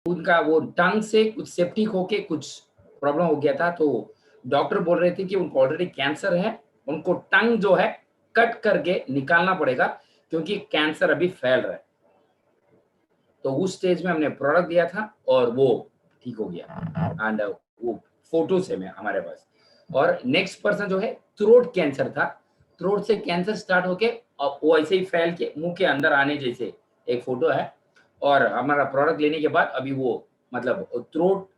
उनका वो टंग से कुछ सेप्टिक होके कुछ प्रॉब्लम हो गया था, तो डॉक्टर बोल रहे थे कि उनको ऑलरेडी कैंसर है, उनको टंग जो है कट करके निकालना पड़ेगा क्योंकि कैंसर अभी फैल रहा है। तो उस स्टेज में हमने प्रोडक्ट दिया था और वो ठीक हो गया एंड वो फोटोज है में हमारे पास। और नेक्स्ट पर्सन जो है थ्रोट कैंसर था, थ्रोट से कैंसर स्टार्ट होके और वो ऐसे ही फैल के मुंह के अंदर आने जैसे एक फोटो है। और हमारा प्रोडक्ट लेने के बाद अभी वो मतलब थ्रोट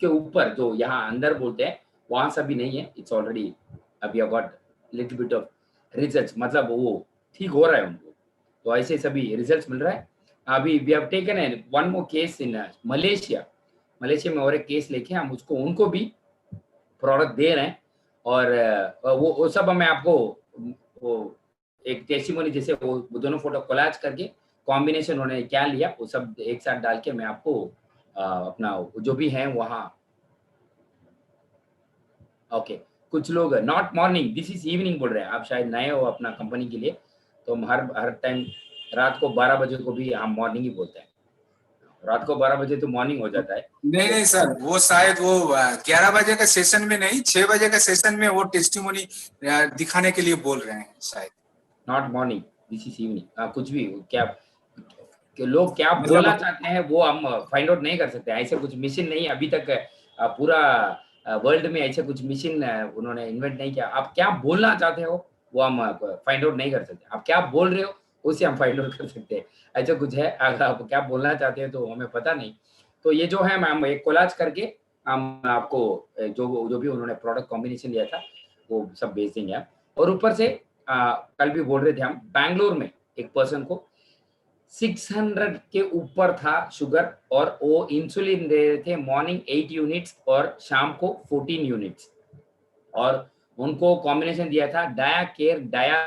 के ऊपर जो यहाँ अंदर बोलते हैं वहां से अभी नहीं है, इट्स ऑलरेडी अभी got little bit of result, मतलब वो ठीक हो रहा है उनको। तो ऐसे सभी रिजल्ट्स मिल रहा है। अभी we have taken an one more case in Malaysia. Malaysia में और एक केस लेके हम उसको उनको भी प्रोडक्ट दे रहे हैं। और वो सब मैं आपको वो एक टेस्टिमोनी जैसे वो दोनों फोटो कोलाज करके कॉम्बिनेशन उन्होंने क्या लिया वो सब एक साथ डाल के मैं आपको अपना जो भी है वहाँ। ओके, कुछ लोग not morning this is evening बोल रहे हैं, आप शायद नए हो अपना कंपनी के लिए, तो हम हर हर टाइम रात को 12 बजे को भी हम मॉर्निंग ही बोलते हैं। रात को 12 बजे तो मॉर्निंग हो जाता है। नहीं नहीं सर, वो शायद वो 11 बजे का सेशन में नहीं, 6 बजे का सेशन में वो टेस्टिमोनी दिखाने के लिए बोल रहे हैं शायद। Not morning, this is evening. कुछ भी क्या कि लोग क्या बोलना मतलब चाहते हैं वो हम फाइंड आउट नहीं कर सकते। ऐसे कुछ मिशन नहीं अभी तक पूरा वर्ल्ड में ऐसे कुछ मिशन उन्होंने इन्वेंट नहीं किया। आप क्या बोलना चाहते हो वो हम फाइंड आउट नहीं कर सकते। आप क्या बोल रहे हो उसे हम फाइंड आउट कर सकते हैं। ऐसा कुछ है, अगर आप क्या बोलना चाहते हैं तो हमें पता नहीं। तो ये जो है मैम एक कोलाज करके हम आपको जो जो भी उन्होंने प्रोडक्ट कॉम्बिनेशन दिया था वो सब भेज देंगे हम। और ऊपर से कल भी बोल रहे थे हम बैंगलोर में एक पर्सन को 600 के ऊपर था शुगर और वो इंसुलिन दे रहे थे मॉर्निंग 8 यूनिट्स और शाम को 14 यूनिट्स। और उनको कॉम्बिनेशन दिया था डाया केयर डाया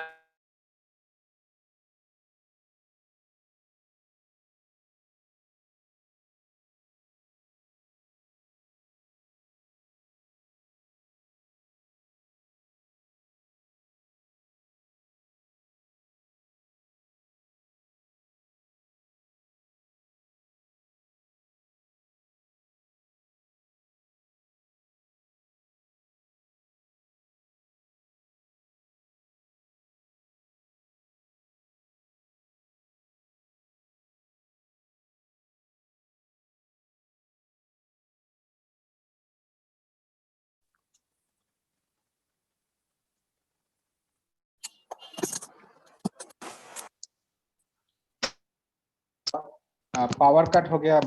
पावर कट हो गया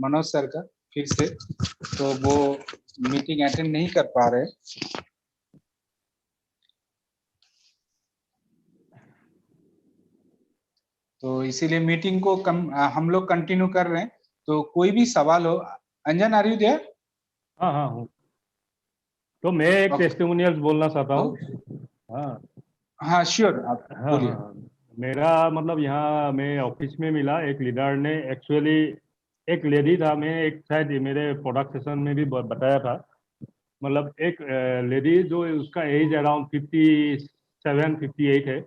मनोज सर का फिर से, तो वो मीटिंग अटेंड नहीं कर पा रहे। तो इसीलिए मीटिंग को हम लोग कंटिन्यू कर रहे हैं। तो कोई भी सवाल हो, अंजन आर यू देयर? हाँ हाँ हूँ। तो मैं एक टेस्टिमोनियल बोलना चाहता हूँ। हाँ हाँ श्योर, आप हाँ बोलिए। हाँ, मेरा मतलब यहाँ मैं ऑफिस में मिला एक लीडर ने एक्चुअली एक लेडी था, मैं एक शायद मेरे प्रोडक्ट सेशन में भी बताया था। मतलब एक लेडी जो उसका एज अराउंड 57-58 है,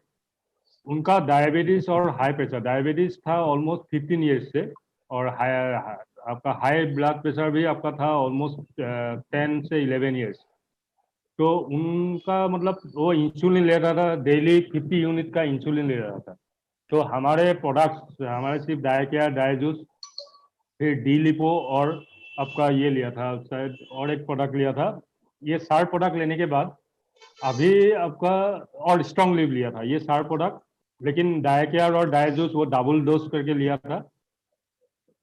उनका डायबिटीज और हाई प्रेशर, डायबिटीज था ऑलमोस्ट 15 ईयर्स से, और आपका हाई ब्लड प्रेशर भी आपका था ऑलमोस्ट 10 से 11 ईयर्स। तो उनका मतलब वो इंसुलिन ले रहा था, डेली 50 यूनिट का इंसुलिन ले रहा था। तो हमारे प्रोडक्ट्स, हमारे सिर्फ डायकेयर, डायजूस, फिर डी लिपो और आपका ये लिया था शायद, और एक प्रोडक्ट लिया था। ये 60 प्रोडक्ट लेने के बाद अभी आपका, और स्ट्रॉन्ग लिव लिया था, ये 60 प्रोडक्ट। लेकिन डायकेयर और डायजूस वो डबल डोज करके लिया था।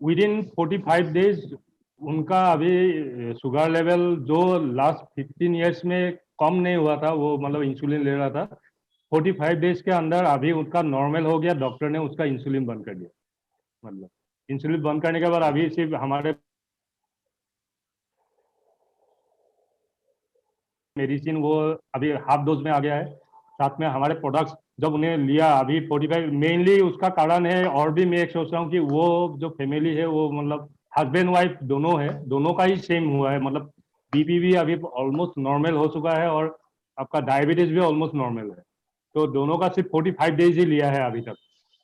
विद इन 45 डेज उनका अभी शुगर लेवल जो लास्ट 15 ईयर्स में कम नहीं हुआ था, वो मतलब इंसुलिन ले रहा था, 45 डेज के अंदर अभी उसका नॉर्मल हो गया। डॉक्टर ने उसका इंसुलिन बंद कर दिया। मतलब इंसुलिन बंद करने के बाद अभी सिर्फ हमारे मेडिसिन वो अभी हाफ डोज में आ गया है। साथ में हमारे प्रोडक्ट्स जब उन्हें लिया अभी 45, मेनली उसका कारण है, और भी मैं एक सोच रहा हूँ कि वो जो फैमिली है वो मतलब हस्बैंड वाइफ दोनों है, दोनों का ही सेम हुआ है। मतलब बीपी भी अभी ऑलमोस्ट नॉर्मल हो चुका है और आपका डायबिटीज भी ऑलमोस्ट नॉर्मल है। तो दोनों का सिर्फ 45 डेज ही लिया है अभी तक,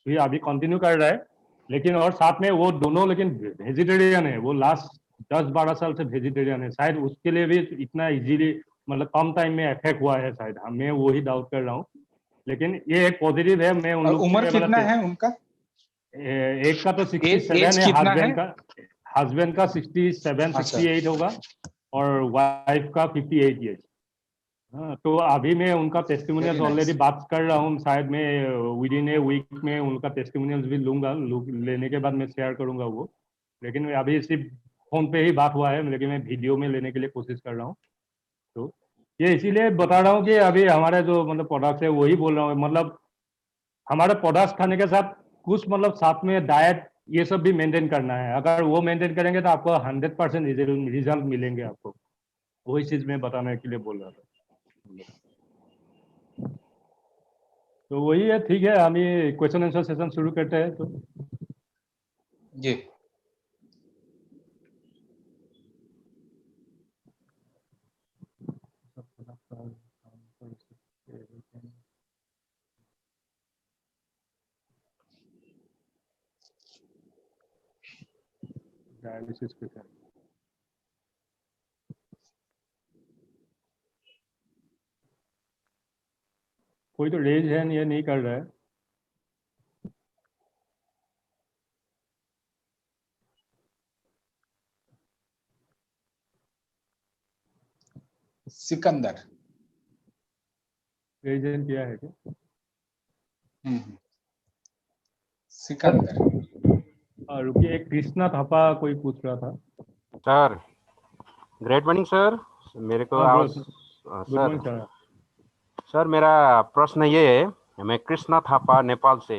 तो ये अभी कंटिन्यू कर रहा है। लेकिन और साथ में वो दोनों लेकिन वेजिटेरियन है, वो लास्ट 10-12 साल से वेजिटेरियन है, शायद उसके लिए भी इतना इजीली मतलब कम टाइम में इफेक्ट हुआ है शायद, मैं वही डाउट कर रहा हूँ। लेकिन ये एक पॉजिटिव है, मैं उन और लोग उम्र के कितना है उनका? एक का तो 67 एज है, कितना है? हस्बैंड का 67 अच्छा। 68 होगा और वाइफ का 58 ईयर्स। हाँ, तो अभी मैं उनका टेस्टिमोनियल्स वेरी ऑलरेडी नाइस। बात कर रहा हूँ, शायद मैं विद इन ए वीक में उनका टेस्टिमोनियल्स भी लूंगा, लेने के बाद मैं शेयर करूंगा वो। लेकिन अभी सिर्फ फोन पे ही बात हुआ है, लेकिन मैं वीडियो में लेने के लिए कोशिश कर रहा हूँ। तो ये इसीलिए बता रहा हूँ कि अभी हमारे जो मतलब प्रोडक्ट्स है वही बोल रहा हूँ, मतलब हमारे प्रोडक्ट्स खाने के साथ कुछ मतलब साथ में डाइट ये सब भी मेंटेन करना है, अगर वो मेंटेन करेंगे तो आपको 100% रिजल्ट मिलेंगे आपको, वही चीज मैं बताने के लिए बोल रहा था। तो वही है, ठीक है, हम ये क्वेश्चन आंसर सेशन शुरू करते हैं। तो जी। डायलिसिस पे है। कोई तो रेज हैंड ये नहीं कर रहा है। सिकंदर। रेज हैंड किया है क्या? सिकंदर। रुकिए, एक कृष्णा थापा कोई पूछ रहा था। सर ग्रेट मॉर्निंग सर, मेरे को हाँ आवाज good sir. Morning sir. Sir मेरा प्रश्न ये है, मैं कृष्णा थापा नेपाल से।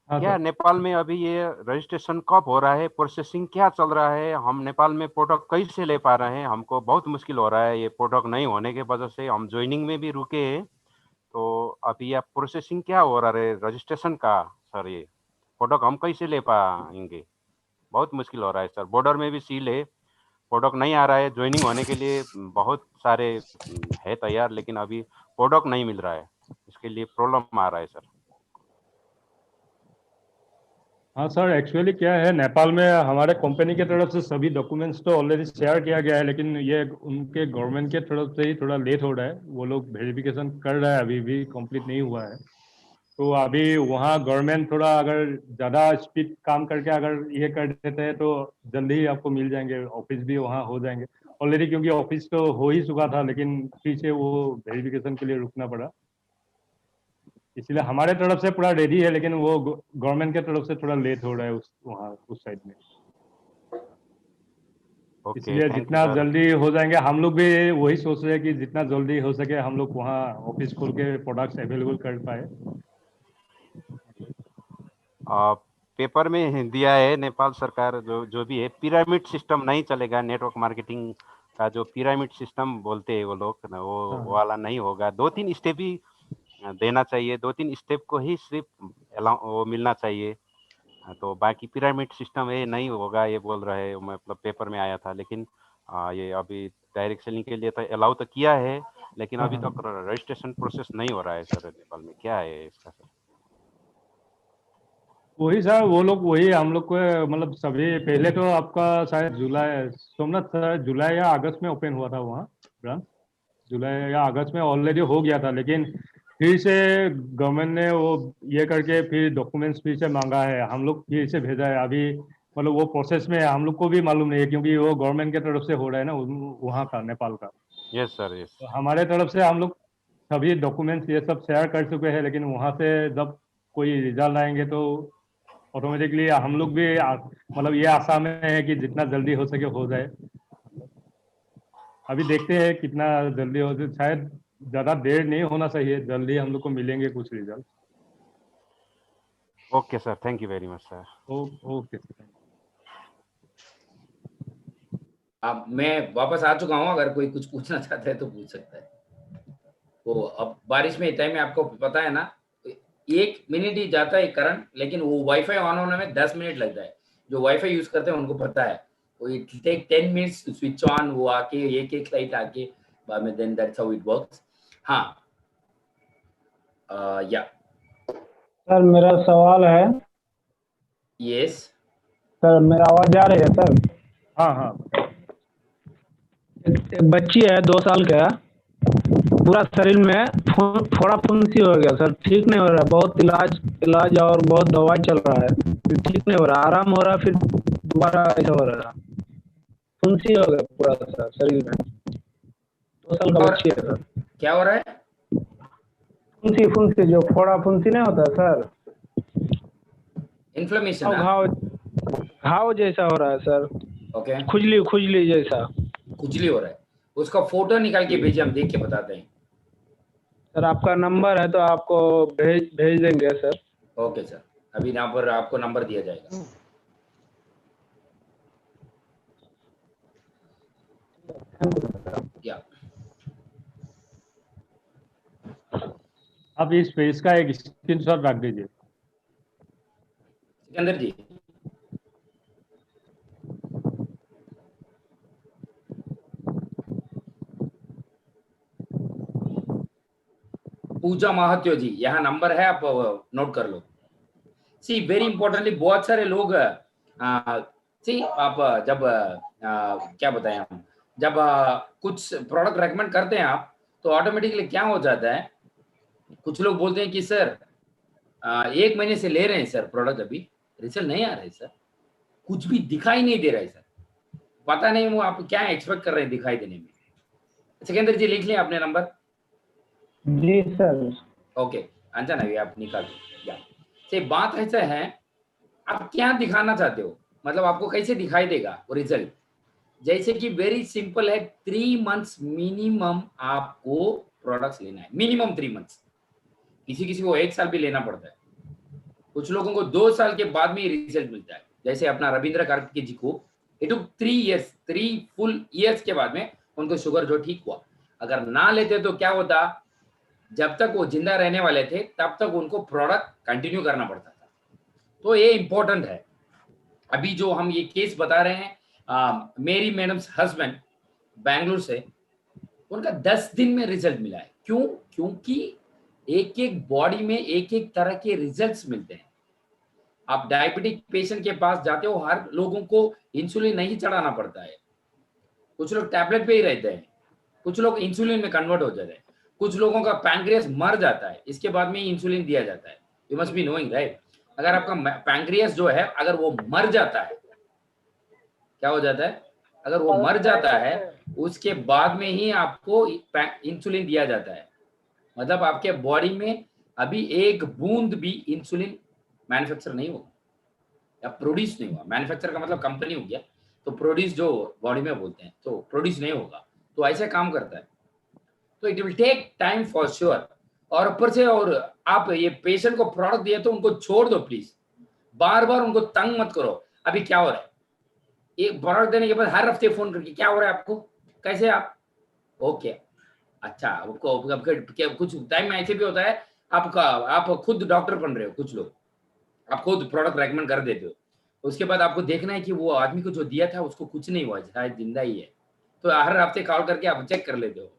हाँ क्या सर। नेपाल में अभी ये रजिस्ट्रेशन कब हो रहा है, प्रोसेसिंग क्या चल रहा है, हम नेपाल में प्रोडक्ट कैसे ले पा रहे हैं? हमको बहुत मुश्किल हो रहा है, ये प्रोडक्ट नहीं होने के वजह से हम ज्वाइनिंग में भी रुके हैं। तो अभी यह प्रोसेसिंग क्या हो रहा है रजिस्ट्रेशन का सर? ये प्रोडक्ट हम कैसे ले पाएंगे? बहुत मुश्किल हो रहा है सर, बॉर्डर में भी सील है, प्रोडक्ट नहीं आ रहा है। ज्वाइनिंग होने के लिए बहुत सारे है तैयार, लेकिन अभी प्रोडक्ट नहीं मिल रहा है, इसके लिए प्रॉब्लम आ रहा है सर। हाँ सर, एक्चुअली क्या है, नेपाल में हमारे कंपनी की तरफ से सभी डॉक्यूमेंट्स तो ऑलरेडी शेयर किया गया है, लेकिन ये उनके गवर्नमेंट के तरफ से ही थोड़ा लेट हो रहा है, वो लोग वेरिफिकेशन कर रहा है, अभी भी कंप्लीट नहीं हुआ है। तो अभी वहाँ गवर्नमेंट थोड़ा अगर ज़्यादा स्पीड काम करके अगर ये कर देते हैं तो जल्दी ही आपको मिल जाएंगे, ऑफिस भी वहाँ हो जाएंगे ऑलरेडी, क्योंकि ऑफिस तो हो ही चुका था, लेकिन फिर से वो वेरिफिकेशन के लिए रुकना पड़ा। इसलिए हमारे तरफ से पूरा रेडी है, लेकिन वो गवर्नमेंट के तरफ से थोड़ा लेट हो रहा है उस साइड में। ओके, इसलिए थैंक यू जितना सर। जल्दी हो जाएंगे, हम लोग भी वही सोच रहे हैं कि जितना जल्दी हो सके हम लोग वहाँ ऑफिस खोल के प्रोडक्ट्स अवेलेबल कर पाए। पेपर में दिया है नेपाल सरकार, जो भी है, पिरामिड सिस्टम नहीं चलेगा। नेटवर्क मार्केटिंग का जो पिरामिड सिस्टम बोलते हैं वो लोग, वो वाला नहीं होगा। 2-3 स्टेप ही देना चाहिए, 2-3 स्टेप को ही सिर्फ वो मिलना चाहिए। तो बाकी पिरामिड सिस्टम ये नहीं होगा, ये बोल रहे हैं, मतलब पेपर में आया था। लेकिन ये अभी डायरेक्ट सेलिंग के लिए तो अलाउ तो किया है, लेकिन अभी तक रजिस्ट्रेशन प्रोसेस नहीं हो रहा है सर नेपाल में। क्या है इसका सर? वही सर, वो लोग वही हम लोग को मतलब सभी पहले तो आपका शायद जुलाई, सोमनाथ सर जुलाई या अगस्त में ओपन हुआ था वहाँ ब्रांच, जुलाई या अगस्त में ऑलरेडी हो गया था, लेकिन फिर से गवर्नमेंट ने वो ये करके फिर डॉक्यूमेंट्स फिर से मांगा है, हम लोग फिर से भेजा है। अभी मतलब वो प्रोसेस में है, हम लोग को भी मालूम नहीं है, क्योंकि वो गवर्नमेंट की तरफ से हो रहा है ना वहाँ का, नेपाल का। Yes sir, yes. तो हमारे तरफ से हम लोग सभी डॉक्यूमेंट्स ये सब शेयर कर चुके हैं, लेकिन वहाँ से जब कोई रिजल्ट आएंगे तो ऑटोमेटिकली हम लोग भी मतलब ये आशा में है कि जितना जल्दी हो सके हो जाए। अभी देखते हैं कितना जल्दी हो जाए, शायद ज़्यादा देर नहीं होना चाहिए, जल्दी हम लोग को मिलेंगे कुछ result. Okay sir, thank you very much sir. Okay. अब मैं वापस आ चुका हूँ, अगर कोई कुछ पूछना चाहता है तो पूछ सकता है। तो अब बारिश में टाइम में आपको पता है ना, 1 मिनट ही जाता है करंट, लेकिन वो वाईफाई ऑन होने में 10 मिनट लगता है। जो वाईफाई यूज करते हैं उनको पता है, वो it take 10 minutes to switch on, वो आके एक लाइट आके बाद में, then that's how it works. हाँ, या सर मेरा सवाल है, यस सर मेरा आवाज आ रही है सर? हाँ हाँ एक बच्ची है 2 साल का, पूरा शरीर में फोड़ा फुंसी हो गया सर, ठीक नहीं हो रहा, बहुत इलाज और बहुत दवाई चल रहा है, फिर ठीक नहीं हो रहा, आराम हो रहा, फिर दोबारा ऐसा हो रहा, फुंसी हो गया पूरा सर शरीर में। 2 साल का और बच्ची है सर। क्या हो रहा है? फुंसी फुंसी जो फोड़ा फुंसी नहीं होता सर, इन्फ्लेमेशन घाव है। घाव घाव जैसा हो रहा है सर, ओके, खुजली खुजली जैसा। खुजली हो रहा है, उसका फोटो निकाल के भेजिए, हम देख के बताते हैं। सर आपका नंबर है तो आपको भेज देंगे सर। ओके सर, अभी यहाँ पर आपको नंबर दिया जाएगा। या आप इस पेज का एक स्क्रीनशॉट रख दीजिए। सिकंदर जी, पूजा महात्यो जी, यहाँ नंबर है, आप नोट कर लो। सी वेरी इंपॉर्टेंटली, बहुत सारे लोग सी आप जब क्या बताएं हम, जब कुछ प्रोडक्ट रेकमेंड करते हैं आप, तो ऑटोमेटिकली क्या हो जाता है, कुछ लोग बोलते हैं कि सर 1 महीने से ले रहे हैं सर प्रोडक्ट, अभी रिजल्ट नहीं आ रहा है सर, कुछ भी दिखाई नहीं दे रहा है सर, पता नहीं वो आप क्या एक्सपेक्ट कर रहे हैं दिखाई देने में। सिकंदर जी लिख लें अपने नंबर। जी सर। ओके, अंजना भी आप निकाल दो। या से बात ऐसा है, आप क्या दिखाना चाहते हो, मतलब आपको कैसे दिखाई देगा वो रिजल्ट? जैसे कि वेरी सिंपल है, 3 मंथ्स मिनिमम आपको प्रोडक्ट्स लेना है, मिनिमम 3 मंथ्स। किसी किसी को 1 साल भी लेना पड़ता है, कुछ लोगों को 2 साल के बाद में ही रिजल्ट मिलता है। जैसे अपना रविंद्र कार्तिक जी को इट टुक 3 फुल ईयर्स के बाद में उनको शुगर जो ठीक हुआ। अगर ना लेते तो क्या होता, जब तक वो जिंदा रहने वाले थे तब तक उनको प्रोडक्ट कंटिन्यू करना पड़ता था। तो ये इंपॉर्टेंट है। अभी जो हम ये केस बता रहे हैं, मेरी मैडम्स हस्बैंड बैंगलोर से, उनका 10 दिन में रिजल्ट मिला है। क्यों? क्योंकि एक एक बॉडी में एक एक तरह के रिजल्ट्स मिलते हैं। आप डायबिटिक पेशेंट के पास जाते हो, हर लोगों को इंसुलिन नहीं चढ़ाना पड़ता है, कुछ लोग टैबलेट पे ही रहते हैं, कुछ लोग इंसुलिन में कन्वर्ट हो जाते हैं, कुछ लोगों का पैंक्रियास मर जाता है, इसके बाद में इंसुलिन दिया जाता है। You must be knowing right. अगर आपका पैंक्रियास जो है, अगर वो मर जाता है, क्या हो जाता है, अगर वो मर जाता है उसके बाद में ही आपको इंसुलिन दिया जाता है। मतलब आपके बॉडी में अभी एक बूंद भी इंसुलिन मैन्युफैक्चर नहीं होगा या प्रोड्यूस नहीं हुआ। मैन्युफैक्चर का मतलब कंपनी हो गया, तो प्रोड्यूस जो बॉडी में बोलते हैं, तो प्रोड्यूस नहीं होगा। तो ऐसे काम करता है, तो it will take time for sure. और ऊपर से और आप ये पेशेंट को प्रोडक्ट दिए तो उनको छोड़ दो प्लीज, बार बार उनको तंग मत करो। अभी क्या हो रहा है, एक प्रोडक्ट देने के बाद हर हफ्ते फोन करके क्या हो रहा है आपको, कैसे आप, ओके अच्छा, आपको कुछ टाइम में ऐसे भी होता है, आप खुद डॉक्टर बन रहे हो, कुछ लोग आप खुद प्रोडक्ट रेकमेंड कर देते हो, उसके बाद आपको देखना है कि वो आदमी को जो दिया था उसको कुछ नहीं हुआ, शायद जिंदा ही है, तो हर हफ्ते कॉल करके आप चेक कर लेते हो।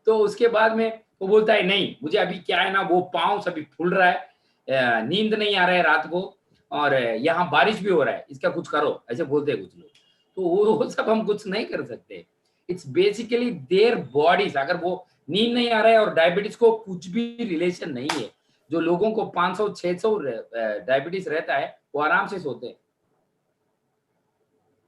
तो उसके बाद में वो बोलता है नहीं, मुझे अभी क्या है ना, वो पाँव सभी फूल रहा है, नींद नहीं आ रहा है रात को, और यहाँ बारिश भी हो रहा है, इसका कुछ करो, ऐसे बोलते हैं कुछ लोग। तो वो सब हम कुछ नहीं कर सकते। इट्स बेसिकली देयर बॉडीज, अगर वो नींद नहीं आ रहा है और डायबिटीज को कुछ भी रिलेशन नहीं है, जो लोगों को 500-600 डायबिटीज रहता है वो आराम से सोते हैं।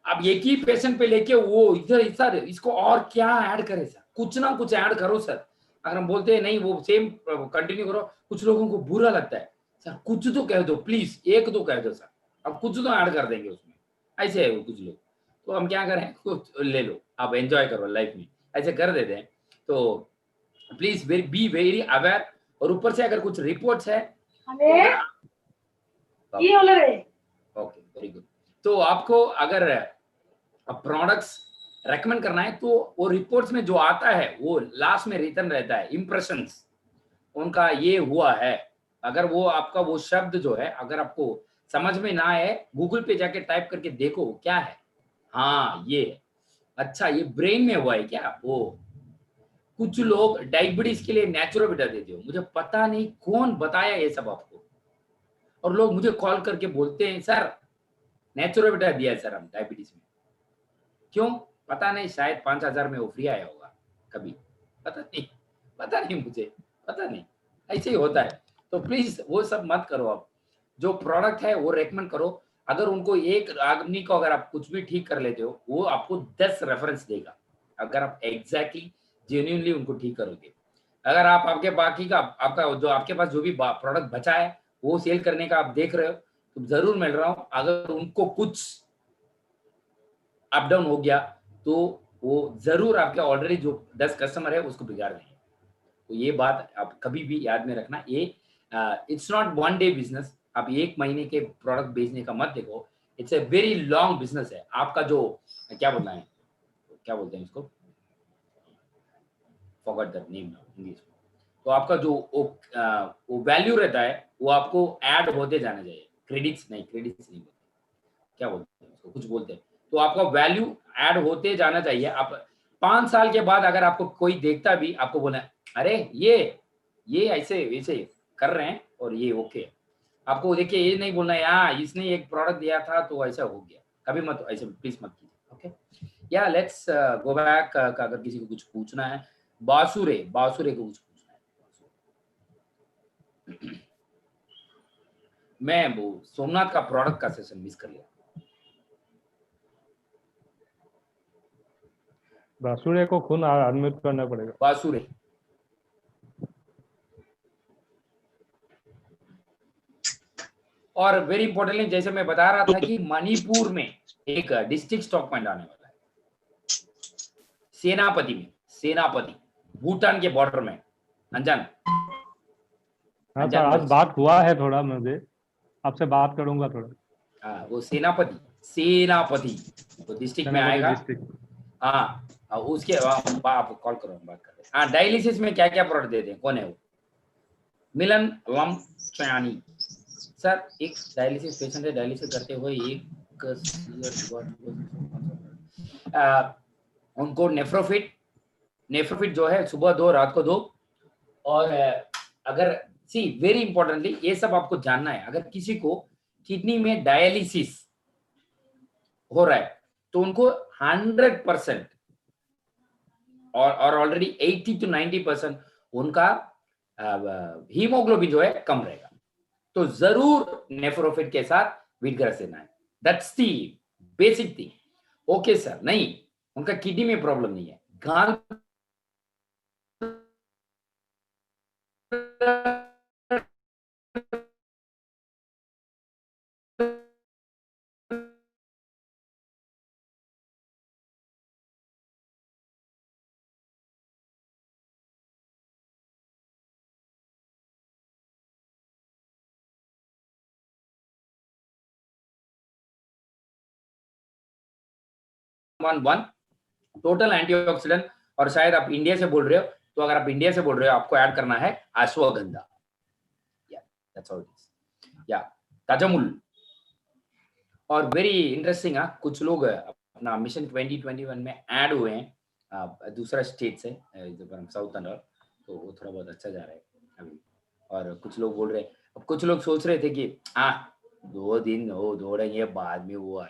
अब एक ही पेशेंट पे लेके वो इधर सर इसको और क्या ऐड करें सर, कुछ ना कुछ ऐड करो सर। अगर हम बोलते हैं नहीं वो सेम कंटिन्यू करो, कुछ लोगों को बुरा लगता है, सर कुछ तो कह दो प्लीज, एक तो कह दो सर, अब कुछ तो ऐड कर देंगे उसमें, ऐसे है वो कुछ लोग। तो हम क्या करें, कुछ ले लो, आप एंजॉय करो लाइफ में, ऐसे कर देते हैं। तो प्लीज बी वेरी अवेयर। और ऊपर से अगर कुछ रिपोर्ट्स है, ओके वेरी गुड, तो आपको अगर प्रोडक्ट्स रेकमेंड करना है तो वो रिपोर्ट्स में जो आता है वो लास्ट में रिटर्न रहता है, इंप्रेशंस उनका ये हुआ है। अगर वो आपका वो शब्द जो है अगर आपको समझ में ना आए, गूगल पे जाके टाइप करके देखो क्या है, हाँ ये अच्छा ये ब्रेन में हुआ है क्या। वो कुछ लोग डायबिटीज के लिए नेचुरोबिटा देते हो, मुझे पता नहीं कौन बताया ये सब आपको, और लोग मुझे कॉल करके बोलते हैं सर नेचुरोबिटा दिया है सर हम डायबिटीज में। क्यों पता नहीं, शायद 5,000 में वो फ्री आया होगा कभी, पता नहीं मुझे, पता नहीं, ऐसे ही होता है। तो प्लीज वो सब मत करो। आप जो प्रोडक्ट है वो रेकमेंड करो। अगर उनको एक आदमी को अगर आप कुछ भी ठीक कर लेते हो, वो आपको 10 रेफरेंस देगा अगर आप एग्जैक्टली जेन्युइनली उनको ठीक करोगे। अगर आप आपके बाकी का आपका जो आपके पास जो भी प्रोडक्ट बचा है वो सेल करने का आप देख रहे हो, तो जरूर मिल रहा हूँ। अगर उनको कुछ अप डाउन हो गया तो वो जरूर आपके ऑलरेडी जो 10 कस्टमर है उसको बिगाड़ देंगे। तो ये बात आप कभी भी याद में रखना। ये it's not one day business. आप एक महीने के प्रोडक्ट बेचने का मत देखो, it's a very long business है। आपका जो क्या बोलना है, क्या बोलते हैं इसको, फॉरगॉट दैट नेम इंग्लिश। तो आपका जो वो वैल्यू रहता है वो आपको ऐड होते जाना चाहिए। क्रेडिट्स नहीं बोलते, क्या बोलते हैं उसको, कुछ बोलते हैं। तो आपका वैल्यू ऐड होते जाना चाहिए। आप 5 साल के बाद अगर आपको कोई देखता भी, आपको बोला अरे ये ऐसे वैसे कर रहे हैं और ये ओके। आपको देखिए ये नहीं बोलना है इसने एक प्रोडक्ट दिया था तो ऐसा हो गया, कभी मत ऐसे प्लीज मत कीजिए। ओके, या लेट्स गो बैक। अगर किसी को कुछ पूछना है, बासुरे को कुछ पूछना है। मैं वो सोमनाथ का प्रोडक्ट का सेशन मिस कर लिया। बासुरे को खून अनम्यूट करना पड़ेगा। बासुरे और वेरी इंपॉर्टेंटली जैसे मैं बता रहा था कि मणिपुर में एक डिस्ट्रिक्ट स्टॉक पॉइंट आने वाला है, सेनापति भूटान के बॉर्डर में। अंजन, हाँ सर, आज बात हुआ है थोड़ा, मुझे आपसे बात करूंगा थोड़ा। हाँ, वो सेनापति वो डिस्ट्रिक्ट में आएगा। हाँ, उसके आप कॉल करो, बात कर रहे हैं। हाँ, डायलिसिस में क्या क्या प्रोडक्ट देते हैं, कौन है वो? मिलन लम्पयानी सर, एक डायलिसिस पेशेंट है, डायलिसिस करते हुए उनको नेफ्रोफिट जो है सुबह 2 रात को 2। और अगर वेरी इंपॉर्टेंटली ये सब आपको जानना है, अगर किसी को किडनी में डायलिसिस हो रहा है तो उनको 100% और ऑलरेडी 80 to 90% उनका हीमोग्लोबिन जो है कम रहेगा। तो जरूर नेफ्रोफिट के साथ वीटग्रास देना है। That's the basic thing. Okay sir, नहीं उनका किडनी में प्रॉब्लम नहीं है, गाल वन टोटल एंटीऑक्सीडेंट। और शायद आप इंडिया से बोल रहे हो, तो अगर आप इंडिया से बोल रहे हो आपको ऐड करना है ashwagandha. That's all it is. या ताजमुल। और वेरी इंटरेस्टिंग, कुछ लोग अपना मिशन 2021 में ऐड हुए हैं दूसरा स्टेट से, साउथ एंड ऑल, तो वो थोड़ा बहुत अच्छा जा रहा है अभी। और कुछ लोग बोल रहे हैं, अब कुछ लोग सोच रहे थे कि 2 दिन वो दौड़ेंगे, बाद में वो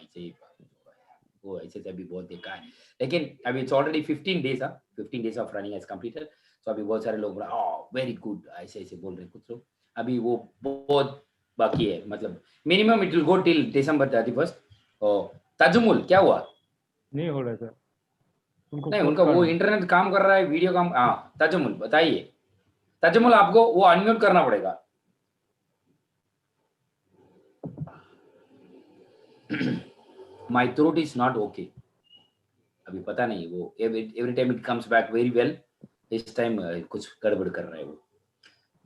ऐसे अभी बहुत देखा है। लेकिन अभी it's already 15 days of running has completed. तो अभी बहुत सारे लोग वेरी गुड ऐसे बोल रहे हैं कुछ लोग। अभी वो बहुत बाकी है, मतलब minimum it will go till December 31st। Tajmul क्या हुआ? नहीं हो रहा सर, नहीं उनका वो इंटरनेट काम कर रहा है, वीडियो काम। ताजमुल बताइए। ताजमुल आपको वो अनम्यूट करना पड़ेगा। My throat is not okay। अभी पता नहीं, वो every time it comes back very well, इस टाइम कुछ गड़बड़ कर रहा है वो।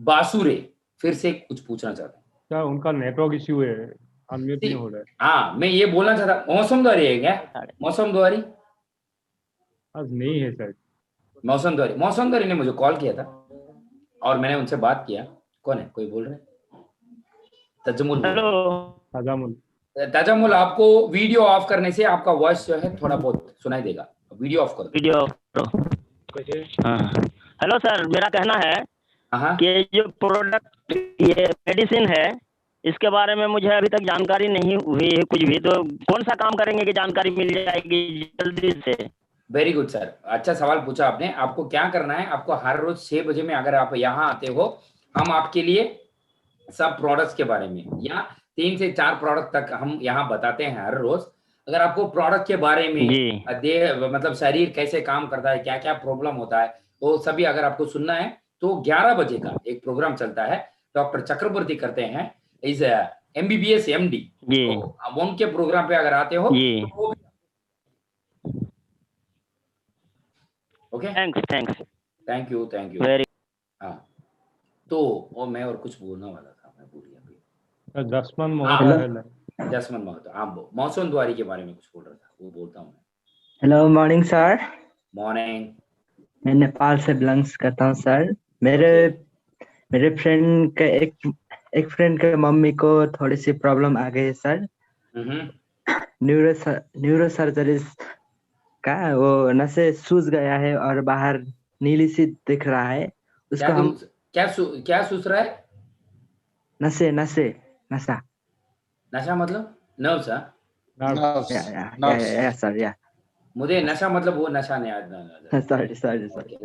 बासुरे फिर से कुछ पूछना चाहता हूँ। क्या उनका नेटवर्क इश्यू है, अनम्यूट नहीं हो रहा है। हाँ, मैं ये बोलना चाहता। मौसम द्वारी है क्या? मौसम द्वारी आज नहीं है सर। मौसम द्वारी ने मुझे कॉल किया था और मैंने उनसे बात किया। कौन है, कोई बोल रहे हैं? तजमुल। हेलो ताजमुल, आपको वीडियो ऑफ करने से आपका वॉइस जो है थोड़ा बहुत सुनाई देगा। वीडियो ऑफ करो। वीडियो ऑफ करो। हेलो सर, मेरा कहना है कि जो प्रोडक्ट ये मेडिसिन है इसके बारे में मुझे अभी तक जानकारी नहीं हुई है कुछ भी, तो कौन सा काम करेंगे कि जानकारी मिल जाएगी जल्दी से? वेरी गुड सर, अच्छा सवाल पूछा आपने। आपको क्या करना है, आपको हर रोज 6 बजे में अगर आप यहाँ आते हो, हम आपके लिए सब प्रोडक्ट्स के बारे में या 3 से 4 प्रोडक्ट तक हम यहाँ बताते हैं हर रोज। अगर आपको प्रोडक्ट के बारे में जी देह मतलब शरीर कैसे काम करता है, क्या क्या प्रॉब्लम होता है, वो सभी अगर आपको सुनना है तो 11 बजे का एक प्रोग्राम चलता है, डॉक्टर चक्रवर्ती करते हैं, इज MBBS MD। जी तो अब उनके प्रोग्राम पे अगर आते हो जी, तो वो भी okay. Thanks thank you very. हाँ, तो वो मैं और कुछ बोलने वाला था, मैं भूल गया अभी। जसमन हाँ, मोहता है। जसमन महतो, हाँ मौसम द्वारी के बारे में कुछ बोल रहा था, वो बोलता हूँ मैं। Hello morning sir, morning. मैं नेपाल से बिलोंग्स करता हूँ सर। मेरे मेरे फ्रेंड के एक फ्रेंड के मम्मी को थोड़ी सी प्रॉब्लम आ गई है सर। न्यूरो सर्जरी का वो नसें सूज गया है और बाहर नीली सी दिख रहा है उसको। हम क्या सूझ रहा है? नशा नशा मतलब नर्व्स? या सर, या मुझे नशा मतलब वो नशा नहीं याद। सॉरी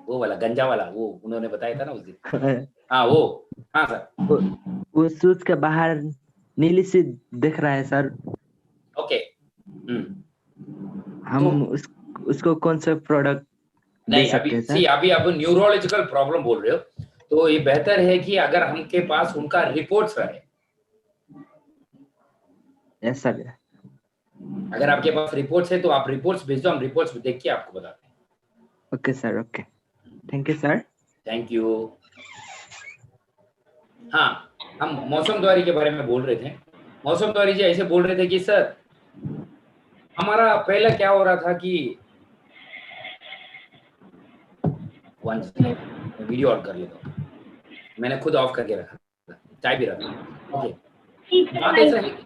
वो वाला गंजा वाला, वो उन्होंने बताया था ना उस दिन। हाँ वो, हाँ सर। वो सूज के बाहर नीली सी दिख रहा है सर। ओके। हम उसको कौन सा प्रोडक्ट दे सकते हैं सर? अभी आप न्यूरोलॉजिकल प्रॉब्लम बोल रहे हो, तो ये बेहतर है कि अगर हमके पास उनका रिपोर्ट्स रहे। Yes sir. अगर आपके पास रिपोर्ट्स है तो आप रिपोर्ट्स भेज दो, हम रिपोर्ट्स देख के आपको बताते हैं। Okay sir, okay, thank you sir. Thank you. हाँ, हम मौसम द्वारी के बारे में बोल रहे थे। मौसम द्वारी जी ऐसे बोल रहे थे कि सर हमारा पहले क्या हो रहा था कि वीडियो ऑन कर लेता हूँ, मैंने खुद ऑफ करके रखा, चाय भी रखा। ओके, बात ऐसा है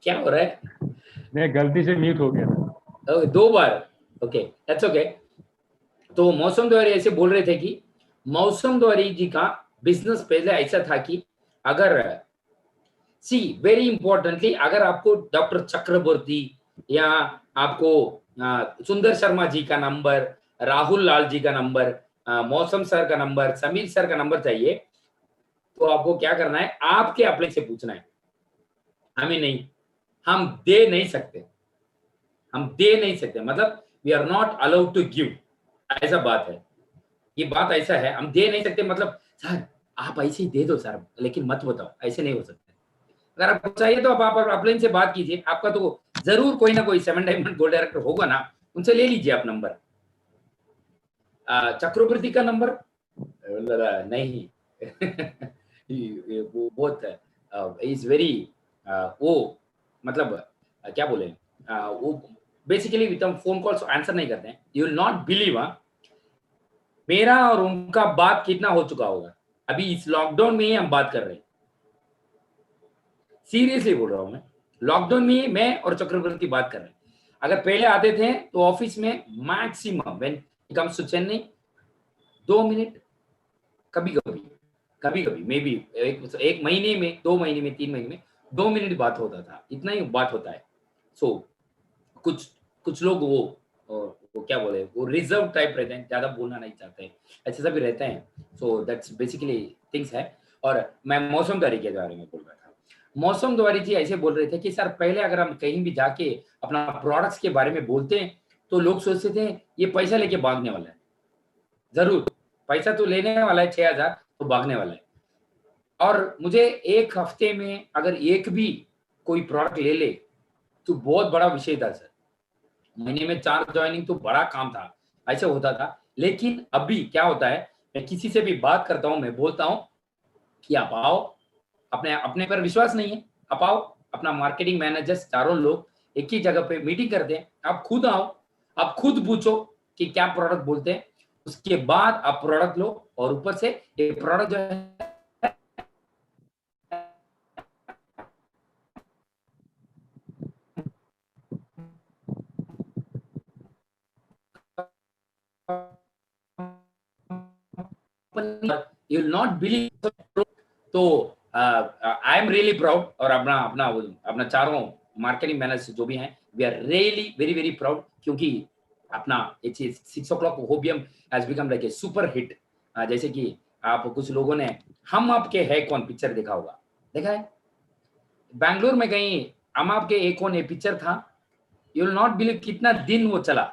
क्या हो रहा है? मैं गलती से म्यूट हो गया था। 2 बार। Okay, that's okay. तो मौसम द्वारी ऐसे बोल रहे थे कि मौसम द्वारी जी का बिजनेस पहले ऐसा था कि अगर वेरी इंपॉर्टेंटली, अगर आपको डॉक्टर चक्रवर्ती या आपको सुंदर शर्मा जी का नंबर, राहुल लाल जी का नंबर, मौसम सर का नंबर, समीर सर का नंबर चाहिए, तो आपको क्या करना है, आपके अपने से पूछना है। हमें नहीं, हम दे नहीं सकते, मतलब we are not allowed to give, ऐसा बात है। ये बात ऐसा है, हम दे नहीं सकते, मतलब सर आप ऐसे ही दे दो सर, लेकिन मत बताओ, ऐसे नहीं हो सकता। अगर आपको चाहिए तो आप अपलाइन से बात कीजिए, आपका तो जरूर कोई ना कोई 7 डायमंड गोल्ड डायरेक्टर होगा ना, उनसे ले लीजिए आप नंबर। चक्रवर्ती का नंबर नहीं वो बहुत इज वेरी वो मतलब क्या बोले, वो basically with phone calls answer नहीं करते हैं। यू विल नॉट बिलीव, मेरा और उनका बात कितना हो चुका होगा, अभी इस लॉकडाउन में ही हम बात कर रहे हैं, सीरियसली बोल रहा हूं मैं। लॉकडाउन में मैं और चक्रवर्ती बात कर रहे हैं। अगर पहले आते थे तो ऑफिस में maximum when it comes to Chennai 2 minute, कभी मे बी एक महीने में, 2 महीने में, 3 महीने में 2 मिनट बात होता था, इतना ही बात होता है। सो कुछ लोग वो क्या बोले, वो रिजर्व टाइप रहते हैं, ज्यादा बोलना नहीं चाहते, ऐसे सभी रहते हैं। सो दैट्स बेसिकली थिंग्स है। और मैं मौसम द्वारी के बारे में बोल रहा था। मौसम द्वारी जी ऐसे बोल रहे थे कि सर पहले अगर हम कहीं भी जाके अपना प्रोडक्ट्स के बारे में बोलते हैं तो लोग सोचते थे ये पैसा लेके भागने वाला है, जरूर पैसा तो लेने वाला है 6,000, तो भागने वाला है। और मुझे एक हफ्ते में अगर एक भी कोई प्रोडक्ट ले ले तो बहुत बड़ा विषय था सर। महीने में 4 ज्वाइनिंग तो बड़ा काम था, ऐसे होता था। लेकिन अभी क्या होता है, मैं किसी से भी बात करता हूँ, मैं बोलता हूँ कि आप आओ, अपने पर विश्वास नहीं है, आप आओ, अपना मार्केटिंग मैनेजर्स चारों लोग एक ही जगह पे मीटिंग करते हैं, आप खुद आओ, आप खुद पूछो कि क्या प्रोडक्ट बोलते हैं, उसके बाद आप प्रोडक्ट लो और ऊपर से ये प्रोडक्ट जो है you will not believe. तो आई एम रियली प्राउड और अपना चारों मार्केटिंग मैनेजर जो भी हैं, we are really very very proud, क्योंकि अपना 6 o'clock होबियम has become like a super hit. जैसे कि आप कुछ लोगों ने हम आपके है कौन पिक्चर देखा होगा, देखा है? बैंगलोर में कहीं हम आपके एक कौन ये पिक्चर था, यू विल नॉट बिलीव कितना दिन वो चला,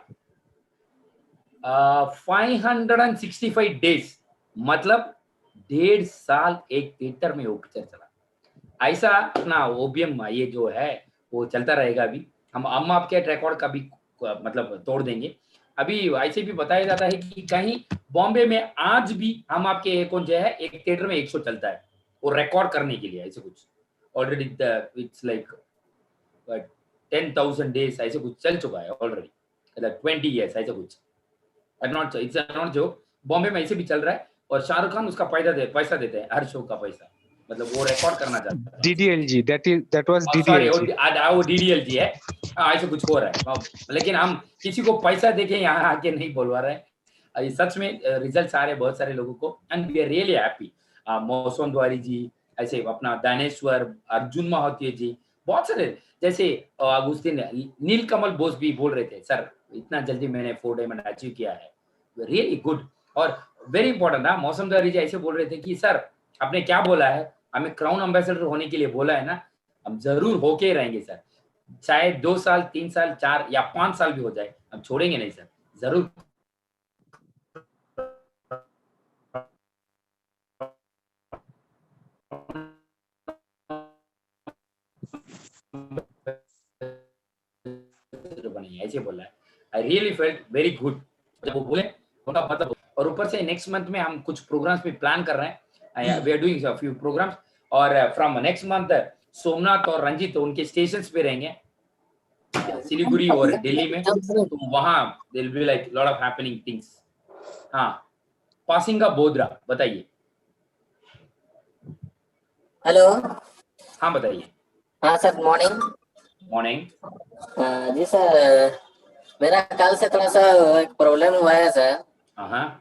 565 days, मतलब 1.5 साल एक थिएटर में वो पिक्चर चला। ऐसा अपना ओबीएम ये जो है वो चलता रहेगा। अभी हम आपके रिकॉर्ड का भी मतलब तोड़ देंगे। अभी ऐसे भी बताया जाता है कि कहीं बॉम्बे में आज भी हम आपके कौन जो है एक थिएटर में 100 चलता है, वो रिकॉर्ड करने के लिए। ऐसे कुछ ऑलरेडी इट्स लाइक 10,000 days ऐसे कुछ चल चुका है ऑलरेडी, मतलब 20 years ऐसे कुछ। इट्स नॉट जोक, बॉम्बे में ऐसे भी चल रहा है और शाहरुख खान उसका पैसा देते हैं हर शो का पैसा, मतलब वो रिकॉर्ड करना चाहता है। DDLG, that was sorry DDLG। वो DDLG है, ऐसे कुछ हो रहा है, लेकिन हम किसी को पैसा देके यहाँ आके नहीं बोलवा रहे हैं। ये सच में रिजल्ट्स आ रहे बहुत सारे लोगों को and we are really happy. मौसम द्वारी जी, ऐसे अपना दानेश्वर, अर्जुन महात्य जी, बहुत सारे, जैसे उस दिन नीलकमल बोस भी बोल रहे थे, सर इतना जल्दी मैंने 4 डायमंड अचीव किया है, रियली गुड। और वेरी इंपॉर्टेंट था, मौसम द्वारी जी ऐसे बोल रहे थे कि सर आपने क्या बोला है, हमें क्राउन एम्बेसडर होने के लिए बोला है ना, हम जरूर होके ही रहेंगे सर, चाहे 2 साल 3 साल 4 या 5 साल भी हो जाए, हम छोड़ेंगे नहीं सर, जरूर। ऐसे बोला है, I really felt very good जब वो बोले उनका मतलब। और ऊपर से नेक्स्ट मंथ में हम कुछ प्रोग्राम्स भी प्लान कर रहे हैं, we are doing a few programmes, और फ्रॉम नेक्स्ट मंथ सोमनाथ और रंजीत उनके स्टेशंस पे रहेंगे सिलीगुड़ी और दिल्ली में, तो वहां there will be like lot of happening things. हाँ, पासिंग का बोधरा बताइए। हेलो, हाँ बताइए। हाँ सर, मॉर्निंग। मॉर्निंग। जी सर, मेरा कल से थोड़ा सा एक प्रॉब्लम हुआ है सर। हाँ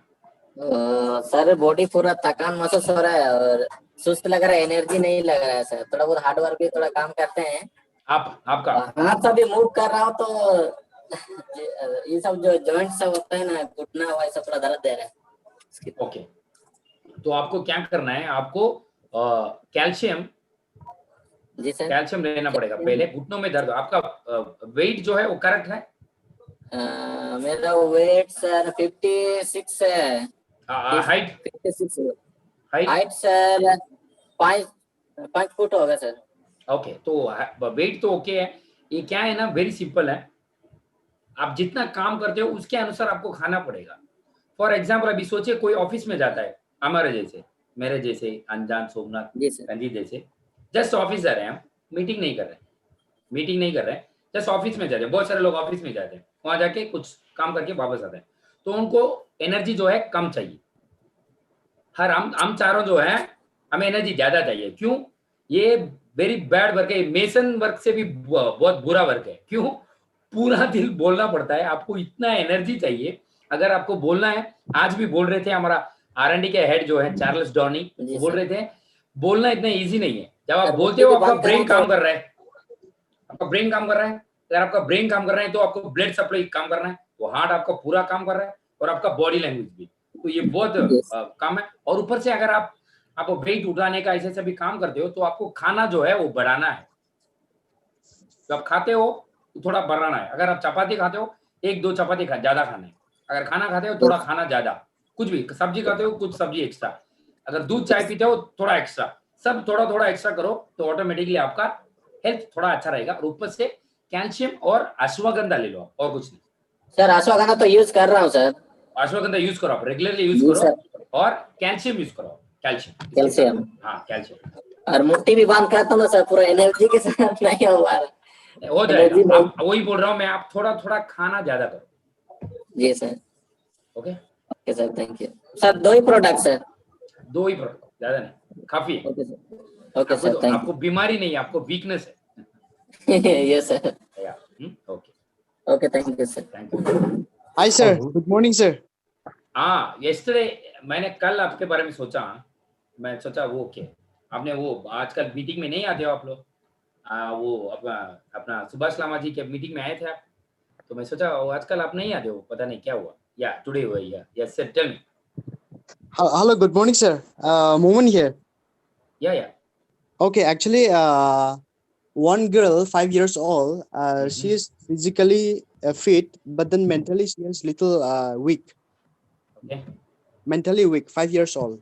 सर बॉडी पूरा थकान महसूस हो रहा है और सुस्त लग रहा है, एनर्जी नहीं लग रहा है सर। थोड़ा बहुत हार्ड वर्क भी थोड़ा काम करते हैं, आपका हाथ से भी मूव कर रहा हूँ तो ये सब जो जॉइंट सब होता है ना, घुटना हुआ सब थोड़ा दर्द दे रहा है। ओके, तो आपको क्या करना है, आपको कैल्शियम, जी सर, कैल्शियम लेना पड़ेगा पहले। घुटनों में दर्द, आपका वेट जो है वो करेक्ट है? मेरा वेट सर 56 है। हाइट 56 हाइट सर 5 फुट होगा सर। ओके, तो वेट तो ओके है। ये क्या है ना, वेरी सिंपल है, आप जितना काम करते हो उसके अनुसार आपको खाना पड़ेगा। फॉर एग्जाम्पल अभी सोचिए कोई ऑफिस में जाता है, हमारे जैसे, मेरे जैसे, अनजान, सोमनाथ, रंजीत जैसे, जस्ट ऑफिस जा रहे हैं, हम मीटिंग नहीं कर रहे हैं, जस्ट ऑफिस में जाते हैं। बहुत सारे लोग ऑफिस में जाते हैं, वहां जाके कुछ काम करके वापस आते हैं, तो उनको एनर्जी जो है कम चाहिए। हम चारों जो है हमें एनर्जी ज्यादा चाहिए। क्यों? ये वेरी बैड वर्क है, मेसन वर्क से भी बहुत बुरा वर्क है। क्यों? पूरा दिन बोलना पड़ता है, आपको इतना एनर्जी चाहिए। अगर आपको बोलना है, आज भी बोल रहे थे हमारा R&D के हेड जो है चार्ल्स डॉनी, बोल रहे थे बोलना इतना इजी नहीं है। जब आप बोलते हो आपका ब्रेन काम कर रहा है, अगर आपका ब्रेन काम कर रहा है तो आपको ब्लड सप्लाई काम करना है, वो हार्ट आपका पूरा काम कर रहा है और आपका बॉडी लैंग्वेज भी, तो ये बहुत काम है। और ऊपर से अगर आप वेट उठाने का ऐसे भी काम करते हो तो आपको खाना जो है वो बढ़ाना है। जब आप खाते हो तो थोड़ा बढ़ाना है। अगर आप चपाती खाते हो, 1-2 चपाती ज्यादा खाना है। अगर खाना खाते हो थोड़ा खाना ज्यादा, कुछ भी सब्जी खाते हो कुछ सब्जी एक्स्ट्रा, अगर दूध चाय पीते हो थोड़ा एक्स्ट्रा, सब थोड़ा थोड़ा एक्स्ट्रा करो तो ऑटोमेटिकली आपका हेल्थ थोड़ा अच्छा रहेगा। और ऊपर से कैल्शियम और अश्वगंधा ले लो, और कुछ नहीं। सर अश्वगंधा तो यूज कर रहा हूँ सर। अश्वगंधा यूज करो, आप रेगुलरली यूज करो, और कैल्शियम यूज करो, कैल्शियम। हाँ, कैल्शियम। और मुट्ठी भी बांध करता हूँ सर, पूरा एनर्जी के साथ नहीं हो जाएगा। वही बोल रहा हूँ मैं, आप थोड़ा थोड़ा खाना ज्यादा करो। जी sir. Okay, okay sir, thank you sir. 2 ही प्रोडक्ट सर? 2 ही प्रोडक्ट, ज्यादा नहीं, काफी है। Okay sir, okay sir, thank आपको बीमारी नहीं है, आपको वीकनेस है। You. Yes sir, okay okay, thank you sir. Thank you. Hi sir, good morning sir. हाँ, yesterday मैंने कल आपके बारे में सोचा, मैं सोचा वो क्या आपने वो आजकल मीटिंग में नहीं आते हो आप लोग, वो अपना सुभाष लामा जी के मीटिंग में आए थे आप, तो मैं सोचा वो आजकल आप नहीं आते हो, पता नहीं क्या हुआ। या टुडे हुआ, yeah yes sir, tell me. Hello, good morning sir. Mohan here. या Okay, actually, one girl, 5 years old, she is physically fit, but then mentally she is little weak. Okay. Mentally weak, 5 years old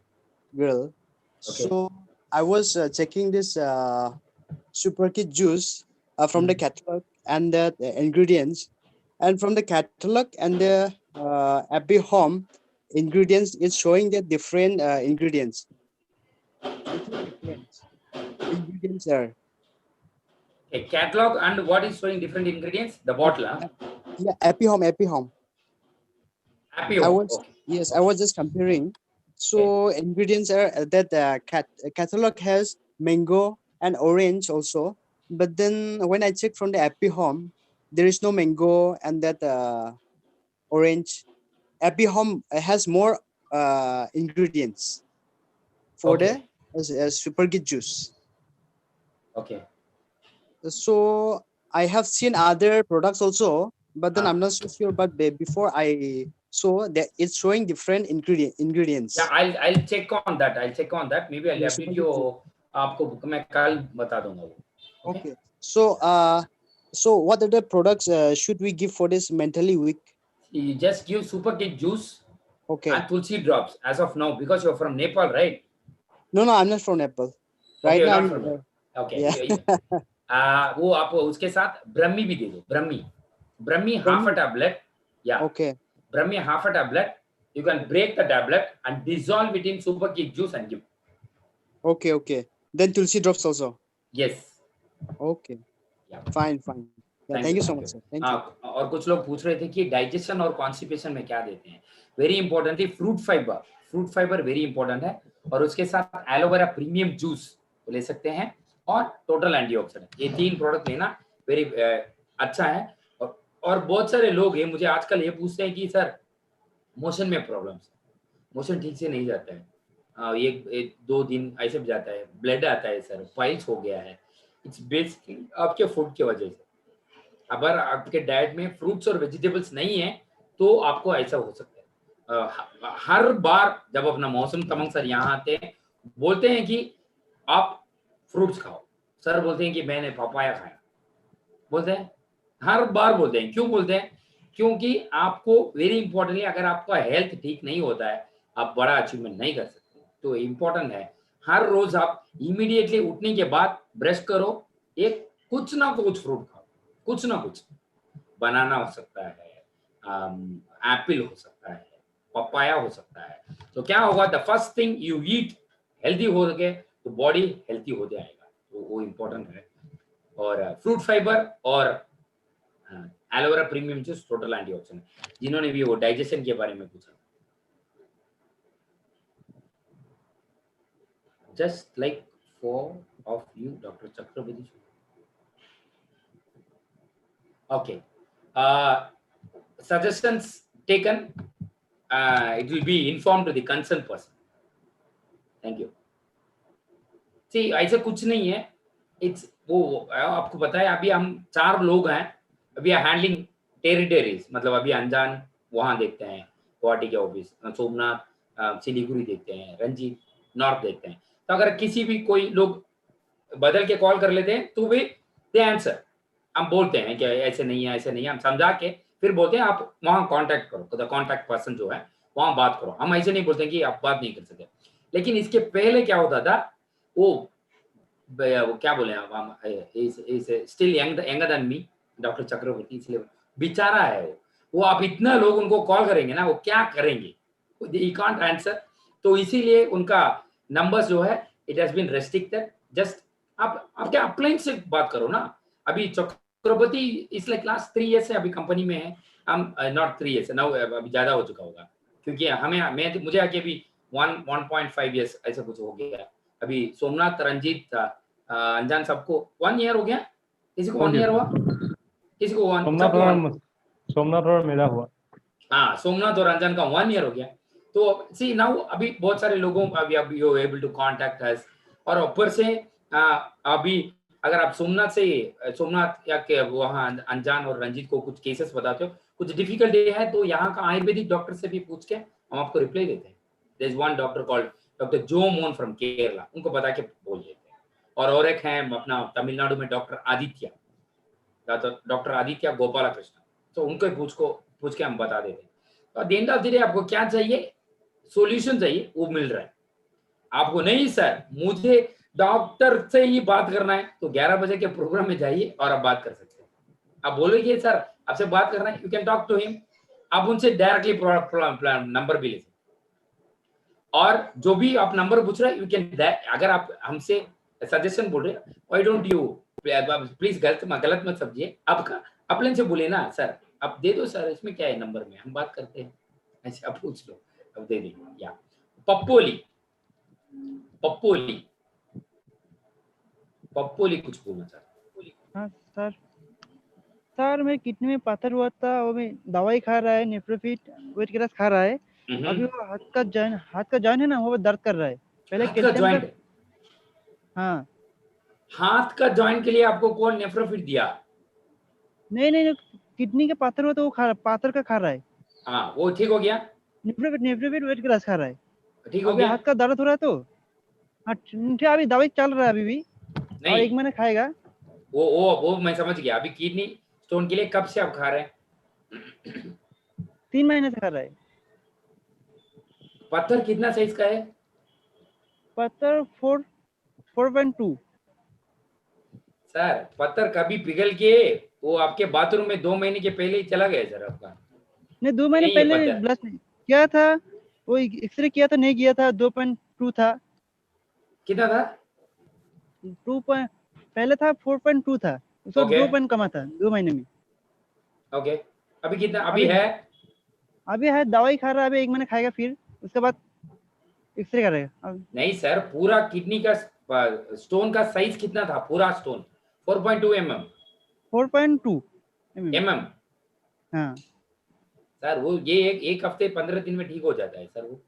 girl. Okay. So I was checking this Super Kid juice from the catalog and the ingredients, and from the catalog and the Happy Home ingredients is showing the different ingredients. Ingredients are A catalog, and what is showing different ingredients? The bottle, huh? yeah, Happy Home. Happy I Home. was Okay. yes, I was just comparing. So ingredients are that catalog has mango and orange also, but then when I check from the Happy Home, there is no mango and that orange. Happy Home has more ingredients for the Super Kid juice. Okay. So I have seen other products also, but then I'm not so sure. But before I saw that it's showing different ingredients. Yeah, I'll check on that. Maybe I'll update you. आपको मैं कल बता दूंगा वो. Okay. So what other products should we give for this mentally weak? You just give Super Kid juice. Okay. And Tulsi drops as of now, because you're from Nepal, right? No, I'm not from Nepal. Right now, not from okay. Yeah. वो आप उसके साथ ब्रह्मी भी दे दो. ब्रह्मी half a tablet. Yeah. Okay. Brahmi half a tablet. You can break the tablet and dissolve it in Super Kid juice and give. Okay. Then Tulsi drops also. Yes. Okay. Yeah. Fine. Yeah, thank you so much, sir. Thank you. और कुछ लोग पूछ रहे थे कि digestion और constipation में क्या देते हैं. Very importantly fruit fibre very important है, और उसके साथ एलोवेरा प्रीमियम जूस ले सकते हैं, और टोटल एंटीऑक्सीडेंट. ये 3 प्रोडक्ट लेना वेरी अच्छा है. और बहुत सारे लोग हैं मुझे आजकल ये पूछते हैं कि सर मोशन में प्रॉब्लम्स, मोशन ठीक से नहीं जाता है, एक 2 दिन ऐसे भी जाता है, ब्लड आता है सर, पाइल्स हो गया है. इट्स बेसिकली आपके फूड की वजह से. अगर आपके डाइट में फ्रूट्स और वेजिटेबल्स नहीं है तो आपको ऐसा हो सकता है. हर बार जब अपना मौसम तमंग सर यहाँ आते हैं, बोलते हैं कि आप फ्रूट्स खाओ. सर बोलते हैं कि मैंने पपाया खाया, बोलते हैं हर बार बोलते हैं. क्यों बोलते हैं? क्योंकि आपको वेरी इंपॉर्टेंटली अगर आपका हेल्थ ठीक नहीं होता है, आप बड़ा अचीवमेंट नहीं कर सकते. तो इम्पोर्टेंट है हर रोज आप इमीडिएटली उठने के बाद ब्रश करो, एक कुछ ना कुछ फ्रूट खाओ. कुछ ना कुछ, बनाना हो सकता है, एप्पल हो सकता है, पपाया हो सकता है. तो क्या होगा, the first thing you eat healthy हो गए तो बॉडी हेल्थी हो जाएगा. तो वो इम्पोर्टेंट है. और फ्रूट फाइबर और aloe vera premium juice total antioxidant. जिन्होंने भी वो डाइजेशन के बारे में पूछा, just like 4 of you, Dr. Chakraborty. Okay. Suggestions taken. It will be informed to the concerned person. Thank you. See, ऐसा कुछ नहीं है. It's वो आपको पता है, अभी हम 4 लोग हैं. अभी हैंडलिंग टेरिटरीज, मतलब अभी अनजान वहां देखते हैं, गुवाहाटी के ऑफिस, सोमनाथ, सिलीगुड़ी देखते हैं, रंजीत नॉर्थ देखते हैं. तो अगर किसी भी कोई लोग बदल के कॉल कर लेते हैं तो भी दे आंसर. हम बोलते हैं कि ऐसे नहीं है, हम समझा के फिर बोलते हैं आप वहां कांटेक्ट करो, तो द कांटेक्ट पर्सन जो है वहां बात करो. हम ऐसे नहीं बोलते हैं कि आप बात नहीं कर सकते. लेकिन इसके पहले क्या होता था, वो क्या बोले आप, still younger than me, doctor Chakraborty, इसलिए बेचारा है वो आप इतना लोग उनको कॉल करेंगे ना, वो क्या करेंगे, ही कांट आंसर. तो इसीलिए उनका नंबर्स जो है it has been restricted. Just आप क्या अपलाइन से बात करो ना. अभी चक्रवर्ती इस लाइक लास्ट 3 years से अभी कंपनी में है. हम नॉट 3 years नाउ, अभी ज्यादा हो चुका होगा क्योंकि हमें मुझे आके भी 1.5 इयर्स ऐसा कुछ हो गया। अभी सोमनाथ, रंजीत, अनजान सबको 1 ईयर हो गया। किसी को 1 ईयर हुआ, किसी को 1 सोमनाथ और मेरा हुआ। हाँ, सोमनाथ और अंजन का 1 ईयर हो गया। तो सी नाउ अभी बहुत सारे लोगों अभी you able to contact us, और ऊपर से अभी अगर आप सोमनाथ या के वहाँ अनजान और रंजीत को कुछ केसेस बताते हो, कुछ डिफिकल्टी है, तो यहाँ का आयुर्वेदिक डॉक्टर से भी पूछ के हम आपको रिप्लाई देते हैं। There is one doctor called doctor जो मोहन फ्रॉम केरला, उनको बता के बोल देते हैं। और एक है अपना तमिलनाडु में डॉक्टर आदित्य, डॉक्टर आदित्य गोपालकृष्ण, तो उनको पूछ के हम बता देते हैं। तो at the end of the day आपको क्या चाहिए, सॉल्यूशन चाहिए, वो मिल रहा है आपको। नहीं सर मुझे डॉक्टर से ही बात करना है, तो 11 बजे के प्रोग्राम में जाइए और आप बात कर सकते हैं। आप बोलोगे सर आपसे बात करना है, you can talk to him, आप उनसे डायरेक्टली नंबर भी ले सकते। और जो भी आप नंबर पूछ रहे हैं, यू कैन, अगर आप हमसे सजेशन बोल रहे हैं, व्हाई डोंट यू प्लीज गलत मत समझिए, आपका अपने से बोले ना सर आप दे दो सर, इसमें क्या है, नंबर में हम बात करते हैं, ऐसे आप पूछ लो, अब दे देंगे। या पप्पोली कुछ बोलना चाहते। हाँ सर, सर मैं किडनी में पत्थर हुआ था, वो मैं दवाई खा रहा है, नेफ्रोफिट वेट ग्रास खा रहा है। अभी वो हाथ का जॉइंट है ना, वो दर्द कर रहा है। पहले हाथ का जॉइंट, हाँ हाथ का जॉइंट के लिए आपको कौन नेफ्रोफिट दिया? नहीं, किडनी का पत्थर हुआ तो वो पत्थर का खा रहा है। हाँ वो ठीक हो गया, नेफ्रोफिट वेट ग्रास खा रहा है, ठीक हो अभी गया। हाथ का दर्द हो रहा है तो हाँ ठीक, अभी दवाई चल रहा है अभी भी, और 1 महीना खाएगा। वो मैं समझ गया। अभी किडनी स्टोन के लिए कब से आप खा रहे हैं? 3 महीने से खा रहा है। पत्थर कितना साइज का है? पत्थर 4.2। सर पत्थर कभी पिघल के वो आपके बाथरूम में 2 महीने के पहले ही चला गया सर आपका? नहीं 2 महीने पहले ब्लड किया था, वो एक्सरे किया था, नहीं किया था, 2.2 था। कितना था? 2 पहले था 4.2 था, उसको 2 पॉइंट कमा था 2 महीने में। ओके, अभी कितना अभी है? अभी है, दवाई खा रहा है, अभी 1 महीने खाएगा, फिर उसके बाद एक्सरे करेगा। नहीं सर, पूरा किडनी का स्टोन का साइज कितना था पूरा स्टोन? 4.2 mm। 4.2 mm। हाँ सर वो ये एक हफ्ते 15 दिन में ठीक हो जाता है सर वो।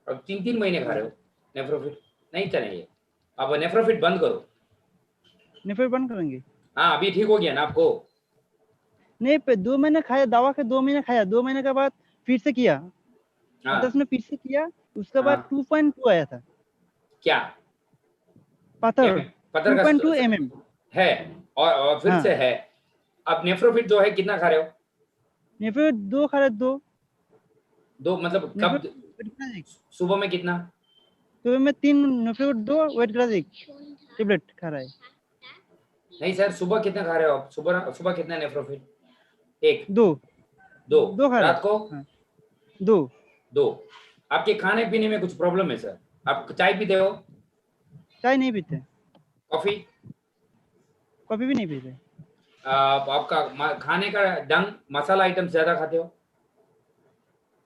अब 3 महीने खा रहे हो नेफ्रोफिट, नहीं चलेंगे। अब नेफ्रोफिट बंद करो। नेफ्रोफिट बंद करेंगे? हाँ अभी ठीक हो गया ना आपको? नहीं 2 महीने खाया दवा के, 2 महीने खाया, 2 महीने के बाद फिर से किया, 10 में फिर से किया, उसके बाद 2.2 आया था। क्या पत्थर 2.2 mm है, और फिर से है। अब नेफ्रोफिट जो है कितना खा रहे हो? नेफ्रोफिट 2 खा रहे, 2 मतलब कब? सुबह में कितना? सुबह में 3 नेफ्रोफिट, 2 वेट ग्रास 1 टेबलेट खा रहा है। नहीं सर, सुबह कितना खा रहे हो आप? सुबह कितना नेफ्रोफिट? 1 2 खा रहे, रात को 2। आपके खाने पीने में कुछ प्रॉब्लम है सर? आप चाय पीते हो? चाय नहीं पीते। कॉफी भी नहीं पीते। आपका खाने का ढंग, मसाला आइटम ज्यादा खाते हो?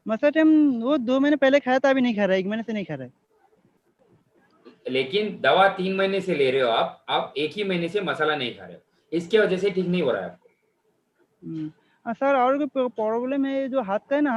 मसाला आइटम वो 2 महीने पहले खाया था, अभी नहीं खा रहा है, 1 महीने से नहीं खा रहा है। लेकिन दवा 3 महीने से ले रहे हो आप 1 ही महीने से मसाला नहीं खा रहे हो, इसके वजह से ठीक नहीं हो रहा है आपको। सर और कोई प्रॉब्लम है जो हाथ का है ना,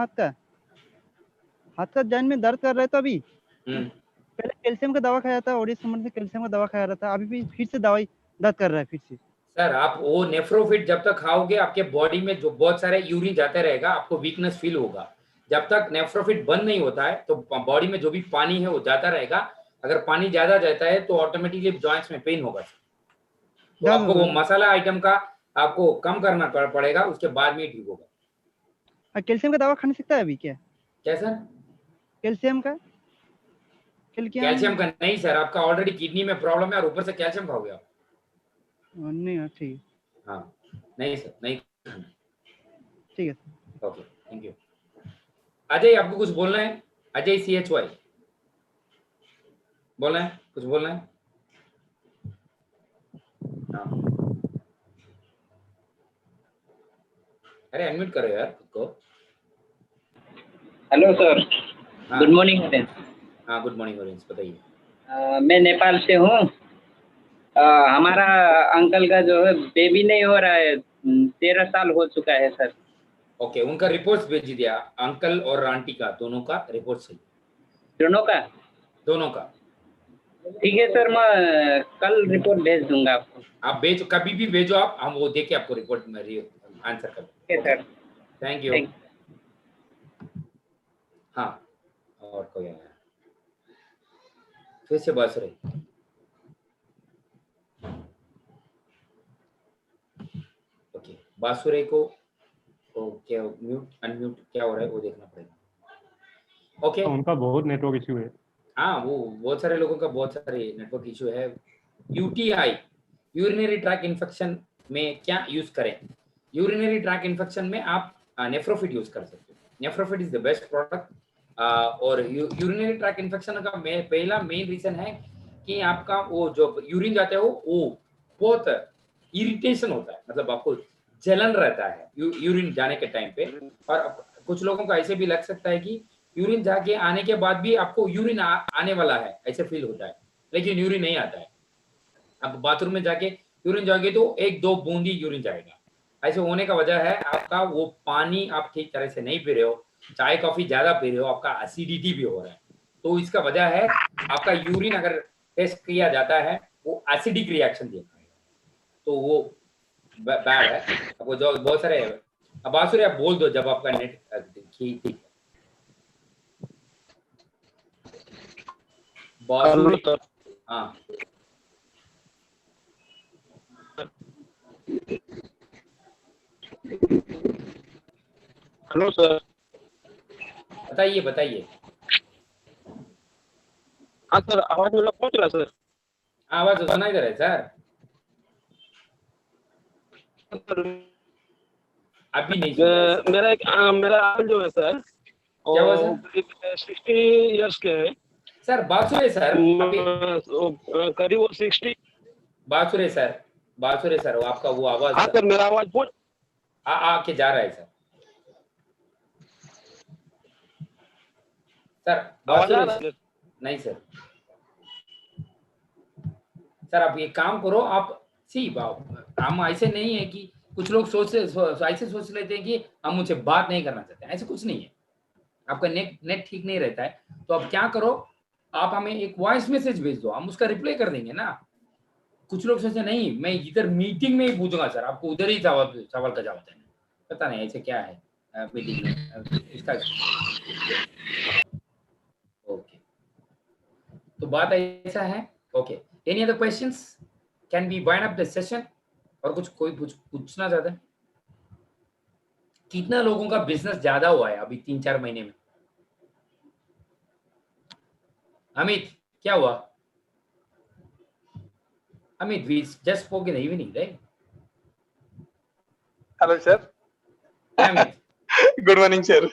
हाथ का जॉइंट में दर्द कर रहा है, तो अभी पहले कैल्शियम का दवा खाया था, ओडिस समर से कैल्शियम का दवा खाया रहा था, अभी भी फिर से दवाई दर्द कर रहा है फिर से। सर आप वो नेफ्रोफिट जब तक खाओगे, आपके बॉडी में जो बहुत सारे यूरिन जाते रहेगा, आपको वीकनेस फील होगा। जब तक नेफ्रोफिट बंद नहीं होता है तो बॉडी में जो भी पानी है वो जाता रहेगा। अगर पानी ज्यादा जाता है तो ऑटोमेटिकली जॉइंट्स में पेन होगा। तो आपको वो मसाला आइटम का आपको कम करना पड़ेगा, उसके बाद में ठीक होगा। कैल्शियम का दवा खा नहीं सकता है अभी क्या? सर कैल्शियम का नहीं सर, आपका ऑलरेडी किडनी में प्रॉब्लम है और ऊपर से कैल्शियम खाओगे आप? नहीं ठीक। हाँ नहीं सर, नहीं ठीक है। Okay thank you. अजय आपको कुछ बोलना है? अजय CHY बोलना है, कुछ बोलना है? हाँ अरे अनम्यूट करो यार खुद को। हेलो सर, हाँ गुड मॉर्निंग ऑरेंज। हाँ, गुड मॉर्निंग ऑरेंज, बताइए। मैं नेपाल से हूँ। हमारा अंकल का जो है बेबी नहीं हो रहा है, 13 साल हो चुका है सर। ओके, उनका रिपोर्ट्स भेज दिया, अंकल और आंटी का, दोनों का रिपोर्ट सही, दोनों का? दोनों का। ठीक है सर, मैं कल रिपोर्ट भेज दूंगा आपको। आप भेजो, कभी भी भेजो आप, हम वो देख के आपको रिपोर्ट में आंसर कर ठीक है सर। Thank you. Thank हाँ, और कोई आया फिर से बस रही। ओके, बासुरे को क्या म्यूट अनम्यूट क्या हो रहा है वो देखना पड़ेगा। ओके, उनका बहुत नेटवर्क इश्यू है। हाँ, वो बहुत सारे लोगों का बहुत सारे नेटवर्क इशू है। यूटीआई, यूरिनरी ट्रैक इन्फेक्शन में क्या यूज करें? यूरिनरी ट्रैक इन्फेक्शन में आप नेफ्रोफिट यूज कर सकते हो। नेफ्रोफिट इज द बेस्ट प्रोडक्ट। और यूरिनरी ट्रैक इन्फेक्शन का पहला मेन रीजन है कि आपका वो जो यूरिन जाते हो वो बहुत इरिटेशन होता है, मतलब आपको जलन रहता है यूरिन जाने के टाइम पे। और कुछ लोगों को ऐसे भी लग सकता है कि यूरिन जाके आने के बाद भी आपको यूरिन आने वाला है ऐसे फील होता है, लेकिन यूरिन नहीं आता है। आप बाथरूम में जाके यूरिन जाओगे तो 1-2 बूंदी यूरिन जाएगा। ऐसे होने का वजह है आपका वो पानी आप ठीक तरह से नहीं पी रहे हो, चाय कॉफी ज्यादा पी रहे हो, आपका एसिडिटी भी हो रहा है। तो इसका वजह है आपका यूरिन अगर टेस्ट किया जाता है वो एसिडिक रिएक्शन देता है, तो वो बैड है। आपको जो बहुत सारे, अब बासुरी आप बोल दो जब आपका नेट ठीक है। बासुरी, हाँ हेलो सर। बताइए बताइए। हाँ सर, आवाज मेरा पहुंच रहा सर? आवाज तो सुनाई दे रहा है सर, अभी नहीं सुन रहा है। मेरा आवाज जो है सर, क्या हुआ सर? 60 इयर्स के है सर बासुरे सर, अभी करीब वो 60। बासुरे सर वो आपका वो आवाज। हाँ सर, मेरा आवाज पहुंच आके जा रहा है सर। सर बासुरे नहीं सर। सर आप ये काम करो, आप सी हम ऐसे नहीं है कि कुछ लोग ऐसे सोच लेते हैं कि हम मुझसे बात नहीं करना चाहते, ऐसे कुछ नहीं है। आपका नेट ठीक नहीं रहता है तो आप क्या करो, आप हमें एक वॉइस मैसेज भेज दो, हम उसका रिप्लाई कर देंगे ना। कुछ लोग सोचते नहीं मैं इधर मीटिंग में ही पूछूंगा सर, आपको उधर ही सवाल का जवाब देना, पता नहीं ऐसे क्या है मीटिंग में इसका। ओके, तो बात ऐसा है। Okay, any other questions? Can be wind up the session? और कोई पूछना चाहता है? कितना लोगों का बिजनेस ज्यादा हुआ है अभी 3-4 महीने में? अमित क्या हुआ? Amit, we just spoke in the evening, right? Hello sir. Amit good morning sir.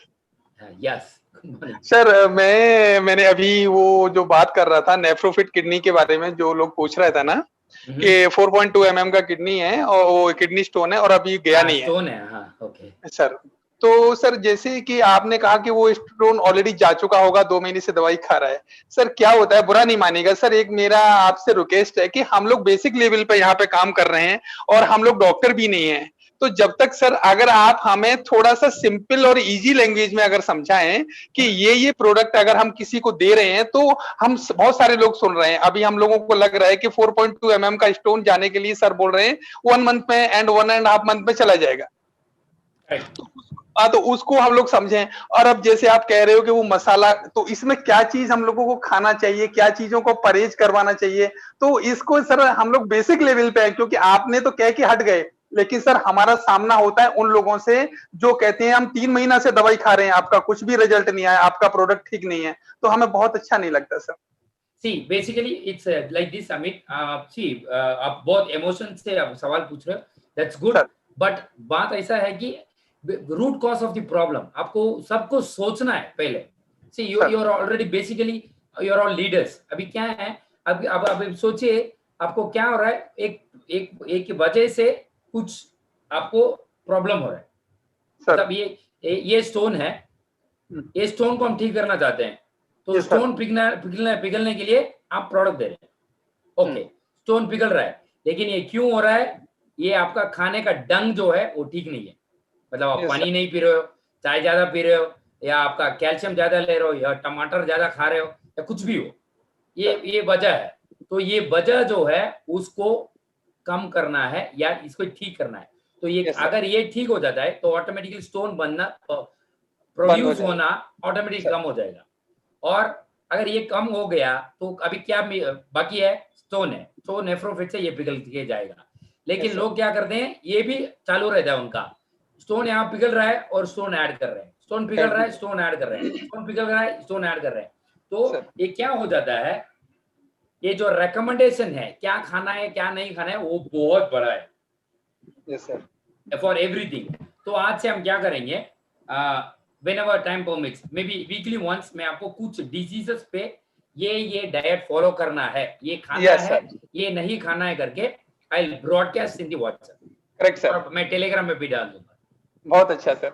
Yes, good morning sir. मैंने अभी वो जो बात कर रहा था नेफ्रोफिट किडनी के बारे में, जो लोग पूछ रहे थे ना कि 4.2 mm का किडनी है और वो किडनी स्टोन है और अभी गया नहीं है। स्टोन है, हाँ ओके सर। तो सर जैसे कि आपने कहा कि वो स्टोन ऑलरेडी जा चुका होगा, 2 महीने से दवाई खा रहा है। सर क्या होता है, बुरा नहीं मानिएगा सर, एक मेरा आपसे रिक्वेस्ट है कि हम लोग बेसिक लेवल पे यहाँ पे काम कर रहे हैं और हम लोग डॉक्टर भी नहीं है। तो जब तक सर अगर आप हमें थोड़ा सा सिंपल और इजी लैंग्वेज में अगर समझाएं कि ये प्रोडक्ट अगर हम किसी को दे रहे हैं, तो हम बहुत सारे लोग सुन रहे हैं। अभी हम लोगों को लग रहा है कि 4.2 mm का स्टोन जाने के लिए सर बोल रहे हैं 1 मंथ में एंड 1.5 मंथ में चला जाएगा। तो उसको हम लोग समझें। और अब जैसे आप कह रहे हो कि वो मसाला, तो इसमें क्या चीज हम लोगों को खाना चाहिए, क्या चीजों को परहेज करवाना चाहिए, तो इसको सर हम लोग बेसिक लेवल पे है, क्योंकि आपने तो कह के हट गए, लेकिन सर हमारा सामना होता है उन लोगों से जो कहते हैं हम 3 महीना से दवाई खा रहे हैं, आपका कुछ भी रिजल्ट नहीं आया, आपका प्रोडक्ट ठीक नहीं है, तो हमें बहुत अच्छा नहीं लगता sir. See, basically it's like this, Amit. आप बहुत इमोशन से आप सवाल पूछ रहे हो, that's good. बट बात ऐसा है कि root cause of the problem आपको सबको सोचना है पहले। See, you are already basically you are all leaders. अभी क्या है, अब सोचिए आपको क्या हो रहा है, एक वजह से कुछ आपको प्रॉब्लम हो रहा है। मतलब ये स्टोन है, ये स्टोन को हम ठीक करना चाहते हैं, तो Yes, sir. स्टोन पिघलने के लिए आप प्रोडक्ट दे रहे हैं। ओके, स्टोन पिघल रहा है, लेकिन ये क्यों हो रहा है? ये आपका खाने का डंग जो है वो ठीक नहीं है। मतलब आप Yes, पानी sir. नहीं पी रहे हो, चाय ज्यादा पी रहे हो, या आपका कैल्शियम ज्यादा ले रहे हो, या टमाटर ज्यादा खा रहे हो, या कुछ भी हो, ये वजह है। तो ये वजह जो है उसको कम करना है या इसको ठीक करना है। तो ये Yes, sir. अगर ये ठीक हो जाता है तो ऑटोमेटिकली स्टोन बनना, बंद प्रोड्यूस हो होना ऑटोमेटिकली कम हो जाएगा। और अगर ये कम हो गया तो अभी क्या बाकी है? स्टोन है, तो नेफ्रोफिट से ये पिघल के जाएगा। लेकिन Yes, sir. लोग क्या करते हैं, ये भी चालू रहता है उनका, स्टोन यहाँ पिघल रहा है और स्टोन ऐड कर रहे हैं, स्टोन पिघल रहा है, स्टोन ऐड कर रहे हैं, स्टोन पिघल रहा है, स्टोन ऐड कर रहे हैं। तो ये क्या हो जाता है, ये जो रिकमेंडेशन है क्या खाना है क्या नहीं खाना है वो बहुत बड़ा है। Yes, sir. For everything. तो आज से हम क्या करेंगे, whenever time permits, maybe weekly once, मैं आपको कुछ डिजीजेस पे ये डाइट फॉलो करना है, ये खाना Yes, है, sir. ये नहीं खाना है करके आई broadcast in the WhatsApp. Correct, sir. और मैं टेलीग्राम में भी डाल दूंगा। बहुत अच्छा सर।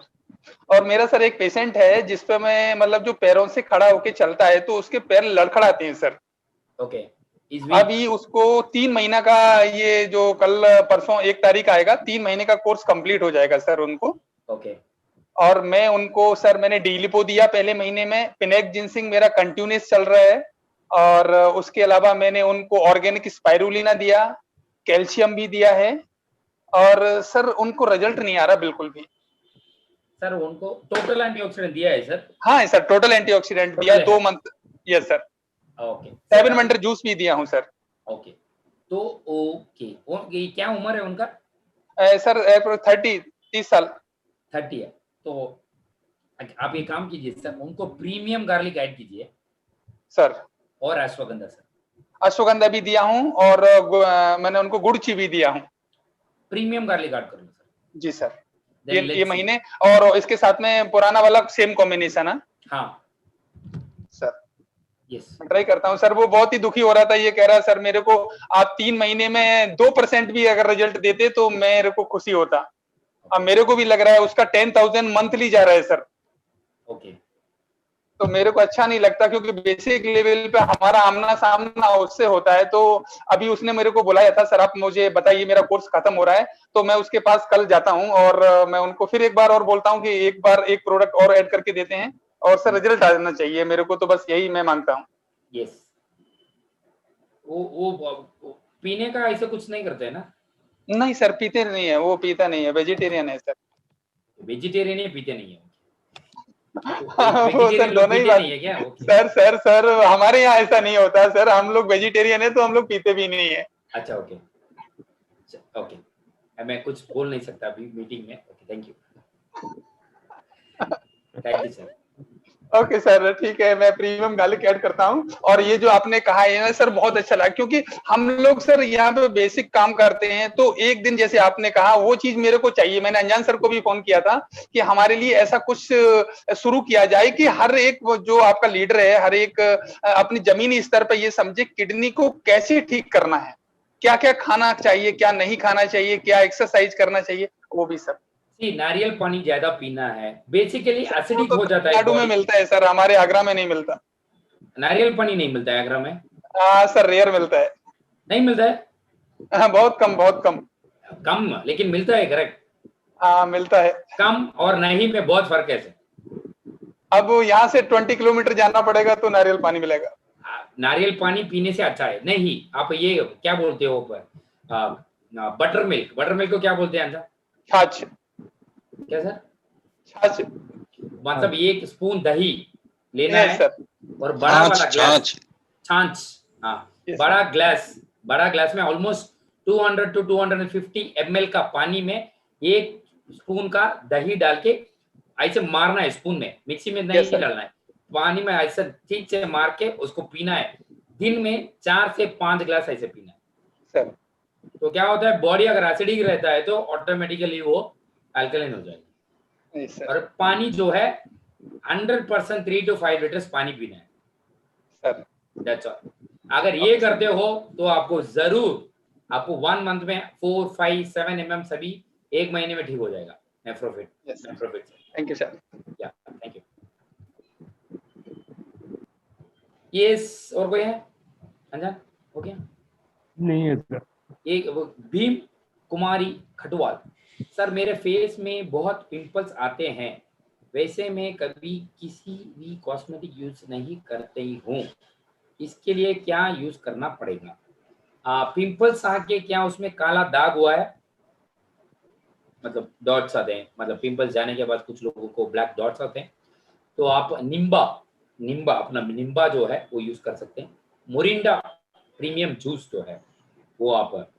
और मेरा सर एक पेशेंट है जिसपे मैं मतलब जो पैरों से खड़ा होके चलता है तो उसके पैर लड़खड़ाते हैं सर। ओके, अभी उसको 3 महीना का, ये जो कल परसों 1 तारीख आएगा, 3 महीने का कोर्स कंप्लीट हो जाएगा सर उनको। ओके, और मैं उनको सर मैंने डी-लिपो दिया पहले महीने में, पिनेक जिंसिंग मेरा कंटिन्यूस चल रहा है, और उसके अलावा मैंने उनको ऑर्गेनिक स्पाइरुलिना दिया, कैल्शियम भी दिया है, और सर उनको रिजल्ट नहीं आ रहा बिल्कुल भी। सर उनको टोटल एंटीऑक्सीडेंट दिया है सर? हाँ सर, टोटल एंटीऑक्सीडेंट दिया 2 month. Yes sir. Okay, 7 wonder juice भी दिया हूँ सर। ओके, तो ओके, क्या उम्र है उनका? सर 30 साल। 30 है। तो आप ये काम कीजिए सर, उनको प्रीमियम गार्लिक ऐड कीजिए सर। और अश्वगंधा सर। अश्वगंधा भी दिया हूँ, और मैंने उनको गुड़ची भी दिया हूँ। प्रीमियम गार्लिक ऐड कर लो सर। जी सर। Then ये महीने, और इसके साथ में पुराना वाला सेम कॉम्बिनेशन है। हाँ सर। यस, ट्राई करता हूँ सर। वो बहुत ही दुखी हो रहा था, ये कह रहा सर मेरे को आप 3 महीने में 2% भी अगर रिजल्ट देते तो मेरे को खुशी होता। अब मेरे को भी लग रहा है उसका 10,000 मंथली जा रहा है सर। ओके, तो मेरे को अच्छा नहीं लगता, क्योंकि बेसिक लेवल पे हमारा आमना सामना उससे होता है। तो अभी उसने मेरे को बुलाया था, सर आप मुझे बताइए मेरा कोर्स खत्म हो रहा है, तो मैं उसके पास कल जाता हूँ, और मैं उनको फिर एक बार और बोलता हूँ कि एक बार एक प्रोडक्ट और ऐड करके देते हैं, और सर रिजल्ट आ जाना चाहिए मेरे को, तो बस यही मैं मांगता हूँ। यस, वो पीने का ऐसा कुछ नहीं करते है ना? नहीं सर, पीते नहीं है, वो पीता नहीं है, वेजिटेरियन है सर। वेजिटेरियन ही पीते नहीं है? वो सर दोनों ही बात नहीं है क्या? सर हमारे यहाँ ऐसा नहीं होता सर, हम लोग वेजिटेरियन है तो हम लोग पीते भी नहीं है। अच्छा, ओके ओके, मैं कुछ बोल नहीं सकता अभी मीटिंग में। Okay, thank you sir. Okay sir, ठीक है, मैं प्रीमियम गार्लिक ऐड करता हूँ। और ये जो आपने कहा है ना सर, बहुत अच्छा लगा, क्योंकि हम लोग सर यहाँ पे बेसिक काम करते हैं, तो एक दिन जैसे आपने कहा वो चीज मेरे को चाहिए। मैंने अनजान सर को भी फोन किया था कि हमारे लिए ऐसा कुछ शुरू किया जाए कि हर एक जो आपका लीडर है, हर एक अपनी जमीनी स्तर पर ये समझे किडनी को कैसे ठीक करना है, क्या क्या खाना चाहिए, क्या नहीं खाना चाहिए, क्या एक्सरसाइज करना चाहिए, वो भी सर। नारियल पानी ज्यादा पीना है, बेसिकली एसिडिक हो जाता है। नाडू में मिलता है सर, हमारे आगरा में नहीं मिलता। नारियल पानी नहीं मिलता है आगरा में? हाँ सर, रेयर मिलता है। नहीं मिलता है? हाँ, बहुत कम, लेकिन मिलता है, करेक्ट? हाँ मिलता है। कम और नहीं में बहुत फर्क है सर। अब यहाँ से 20 किलोमीटर जाना पड़ेगा तो नारियल पानी मिलेगा। नारियल पानी पीने से अच्छा है। नहीं, आप ये क्या बोलते हो, बटर मिल्क को क्या बोलते हैं? छाछ। क्या सर? छाछ। मतलब 1 स्पून दही लेना है सर। और बड़ा वाला ग्लास छाछ, हाँ, बड़ा ग्लास में ऑलमोस्ट 200 to 250 ml का पानी में 1 स्पून का दही डाल के ऐसे मारना है स्पून में, मिक्सी में नहीं डालना है, पानी में ऐसे ठीक से मार के उसको पीना है। दिन में 4 से 5 ग्लास ऐसे पीना है सर। तो क्या होता है, बॉडी अगर एसिडिक रहता है तो ऑटोमेटिकली वो अल्कलाइन हो जाएगी। और पानी जो है 100% 3 to 5 लीटर्स पानी पीना है सर। That's all. अगर ये करते हो तो आपको जरूर 1 मंथ में 4, 5, 7 mm सभी 1 महीने में ठीक हो जाएगा नेफ्रोफिट। Thank you sir. या थैंक यू। यस, और कोई है अनजान? हो गया? नहीं है सर। एक भीम कुमारी खटवाल, सर मेरे फेस में बहुत पिंपल्स आते हैं, वैसे मैं कभी किसी भी कॉस्मेटिक यूज नहीं करती हूँ, इसके लिए क्या यूज करना पड़ेगा? पिंपल्स आके क्या उसमें काला दाग हुआ है, मतलब डॉट्स आते हैं, मतलब पिंपल्स जाने के बाद कुछ लोगों को ब्लैक डॉट्स आते हैं, तो आप निम्बा अपना निम्बा जो है वो यूज कर सकते हैं। मोरिंडा प्रीमियम जूस जो है वो आप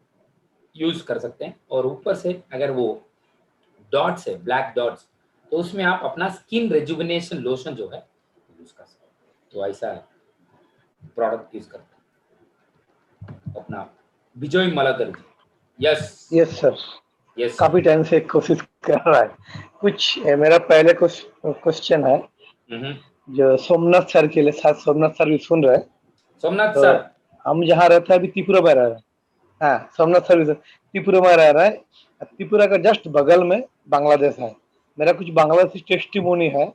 यूज कर सकते हैं। और ऊपर से अगर वो डॉट्स है, ब्लैक डॉट्स, तो उसमें आप अपना स्किन रेजुविनेशन लोशन जो है यूज कर सकते हैं। तो ऐसा प्रोडक्ट यूज करते हैं अपना विजय मलाकर जी। यस यस सर, यस काफी टाइम से कोशिश कर रहा है। कुछ मेरा पहले कुछ क्वेश्चन है जो सोमनाथ सर के लिए, शायद सोमनाथ सर भी सुन रहे हैं। सोमनाथ तो सर, हम जहाँ रहते हैं अभी त्रिपुरा में रह रहे हैं। हाँ, सोमनाथ सर भी त्रिपुरा में रह रहा है। त्रिपुरा का जस्ट बगल में बांग्लादेश है। मेरा कुछ बांग्लादेशी टेस्टिमोनी है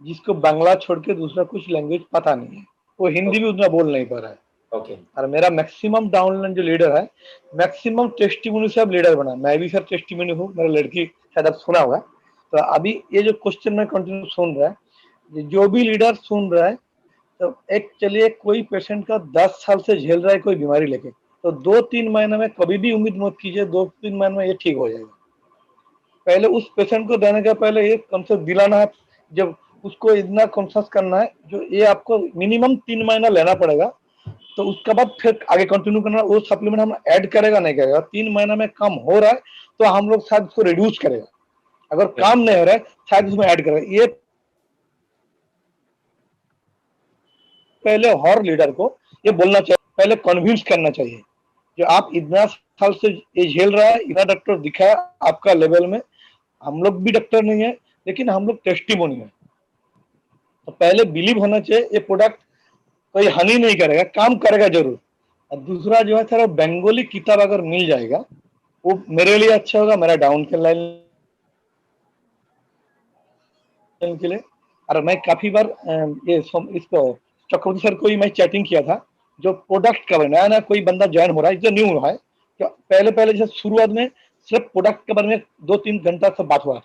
जिसको बांग्ला छोड़ के दूसरा कुछ लैंग्वेज पता नहीं है, वो हिंदी भी उतना बोल नहीं पा रहा है। ओके। और मेरा मैक्सिमम डाउनलाइन जो लीडर है, मैक्सिमम टेस्टिमोनी से अब लीडर बना। मैं भी सर टेस्टिमोनी हूँ, मेरा लड़की शायद अब सुना होगा। तो अभी ये जो क्वेश्चन में कंटिन्यू सुन रहा है, जो भी लीडर सुन रहा है, तो एक चलिए कोई पेशेंट का 10 साल से झेल रहा है कोई बीमारी लेके, तो 2-3 महीने में कभी भी उम्मीद मत कीजिए 2-3 महीने में ये ठीक हो जाएगा। पहले उस पेशेंट को देने का पहले ये कंसेप्ट दिलाना है, जब उसको इतना कॉन्शियस करना है जो ये आपको मिनिमम 3 महीना लेना पड़ेगा, तो उसके बाद फिर आगे कंटिन्यू करना। वो सप्लीमेंट हम ऐड करेगा नहीं करेगा, 3 महीना में कम हो रहा है तो हम लोग शायद उसको रिड्यूस करेगा, अगर काम नहीं हो रहा है शायद उसमें ऐड करेगा। ये पहले हर लीडर को ये बोलना चाहिए, पहले कन्विंस करना चाहिए जो आप इतना साल से ये झेल रहा है, इतना डॉक्टर दिखाया आपका लेवल में, हम लोग भी डॉक्टर नहीं है लेकिन हम लोग टेस्टिमोनी है। तो पहले बिलीव होना चाहिए ये प्रोडक्ट कोई हानि नहीं करेगा, काम करेगा जरूर। और दूसरा जो है सर, बंगाली किताब अगर मिल जाएगा वो मेरे लिए अच्छा होगा, मेरा डाउन के लाइन के लिए। और मैं काफी बार ये इसको चक्रवर्ती सर को ही मैं चैटिंग किया था, जो प्रोडक्ट का नया नया कोई बंदा ज्वाइन हो रहा है, जो न्यू हुआ है, तो पहले जैसे शुरुआत में सिर्फ प्रोडक्ट के बारे में 2-3 घंटा से बात हुआ था।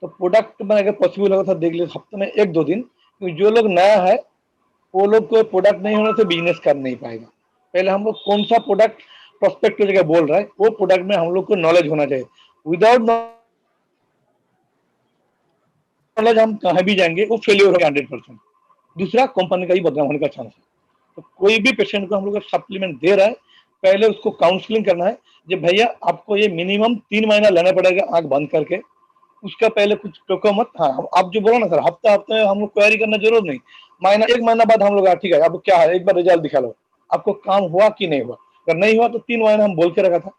तो प्रोडक्ट में अगर पॉसिबल होगा तो देख लीजिए हफ्ते में 1-2 दिन, क्योंकि जो लोग नया है वो लोग को प्रोडक्ट नहीं होने से बिजनेस कर नहीं पाएगा। पहले हम लोग कौन सा प्रोडक्ट प्रोस्पेक्ट जगह बोल रहा है, वो प्रोडक्ट में हम लोग को नॉलेज होना चाहिए। विदाउट नॉलेज हम कहीं भी जाएंगे वो फेलियर होगा 100%। दूसरा कंपनी का ही बदनाम होने का चांस है। तो कोई भी पेशेंट को हम लोग सप्लीमेंट दे रहा है, पहले उसको काउंसलिंग करना है कि भैया आपको ये मिनिमम 3 महीना लेना पड़ेगा आंख बंद करके, उसका पहले कुछ टोको मत। हाँ, आप जो बोलो ना सर, हफ्ता में हम लोग क्वेरी करना जरूर नहीं, महीना 1 महीना बाद हम लोग ठीक है अब क्या है, एक बार रिजल्ट दिखा लो, आपको काम हुआ कि नहीं हुआ। अगर नहीं हुआ तो 3 महीना हम बोल के रखा था।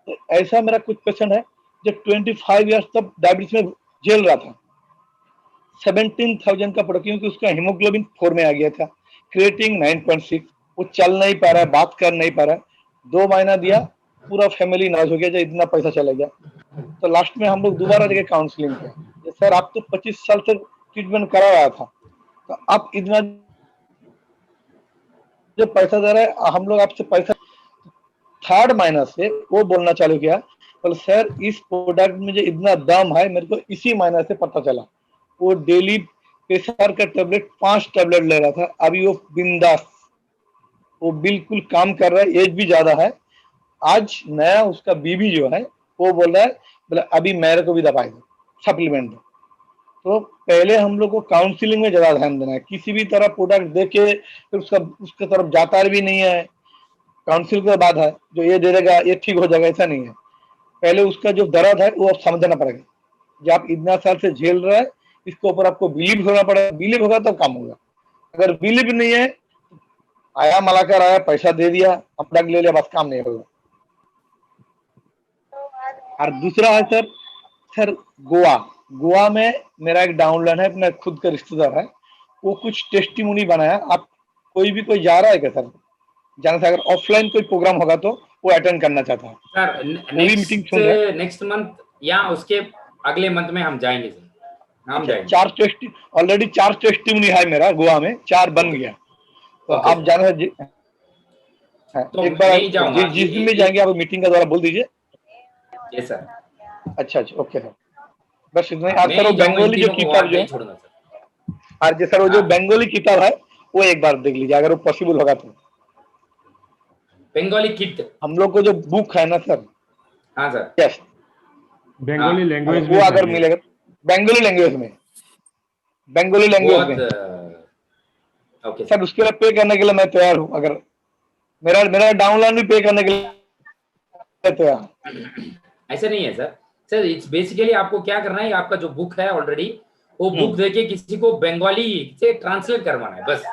तो ऐसा मेरा कुछ पेशेंट है जो 25 ईयर्स तक डायबिटीज में झेल रहा था, 17,000 का प्रोडक्ट, क्योंकि उसका हीमोग्लोबिन 4 में आ गया था, क्रिएटिनिन 9.6, वो चल नहीं पा रहा है, बात कर नहीं पा रहा है। 2 महीना दिया, पूरा फैमिली नाराज हो गया, जो इतना पैसा चला गया। तो लास्ट में हम लोग दोबारा जगह काउंसलिंग किया, सर आप तो 25 साल से ट्रीटमेंट करा रहा था, तो आप इतना जो पैसा दे रहे हैं, हम लोग आपसे पैसा। 3rd महीना से वो बोलना चालू किया, बोले सर इस प्रोडक्ट में जो इतना दाम है मेरे को इसी महीना से पता चला। वो डेली प्रेशर का टेबलेट 5 टेबलेट ले रहा था, अभी वो बिंदास, वो बिल्कुल काम कर रहा है, एज भी ज्यादा है। आज नया उसका बीबी जो है वो बोल रहा है, बोले अभी मेरे को भी दवाई दो, सप्लीमेंट दो। तो पहले हम लोग को काउंसलिंग में ज्यादा ध्यान देना है, किसी भी तरह प्रोडक्ट देके फिर उसके तरफ जाता भी नहीं है। काउंसिल के बाद है जो ये दे देगा ये ठीक हो जाएगा, ऐसा नहीं है। पहले उसका जो दर्द है वो आप समझना पड़ेगा, जो आप इतना साल से झेल रहा है इसके ऊपर आपको बिलीव होना पड़ेगा। बिलीव होगा तो काम होगा, अगर बिलीव नहीं है, आया मलाकर आया, पैसा दे दिया, अपना ले लिया, बस काम नहीं होगा। और दूसरा है सर गोवा में मेरा एक डाउनलाइन है, अपना खुद का रिश्तेदार है, वो कुछ टेस्टिमोनी बनाया। आप कोई जा रहा है क्या सर? जाना से अगर ऑफलाइन कोई प्रोग्राम होगा तो वो अटेंड करना चाहता है सर। नेक्स्ट मंथ या उसके अगले मंथ में हम जाएंगे सर। हम जाएंगे। 4 टेस्ट ऑलरेडी 4 टेस्टिमनी है मेरा गोवा में, 4 बन गया। तो ओके आप जाना है तो एक मैं बार ही जाऊंगा जिस दिन में जाएंगे आप मीटिंग का द्वारा बोल दीजिए। Yes sir. अच्छा ओके सर, बस इतना ही। हाँ, आप मैं सर वो ही जाऊंगा, इन बंगाली जो तीनों को किताब वहां जो नहीं छोड़ूंगा सर। आज सर वो जो हाँ। बंगाली किताब है वो एक बार देख लीजिए अगर वो पॉसिबल होगा तो। बंगाली किट। हम लोग को जो बुक है ना सर, हाँ सर। यस, बंगाली लैंग्वेज वो में अगर चाहिए। मिलेगा बंगाली लैंग्वेज में, बंगाली लैंग्वेज बहुत में ओके सर, उसके लिए पे करने के लिए मैं तैयार हूँ। अगर मेरा मेरा डाउनलोड भी पे करने के लिए तैयार। ऐसा नहीं है सर। सर इट्स बेसिकली आपको क्या करना है, आपका जो बुक है ऑलरेडी वो बुक देके किसी को बंगाली से ट्रांसलेट करवाना है बस।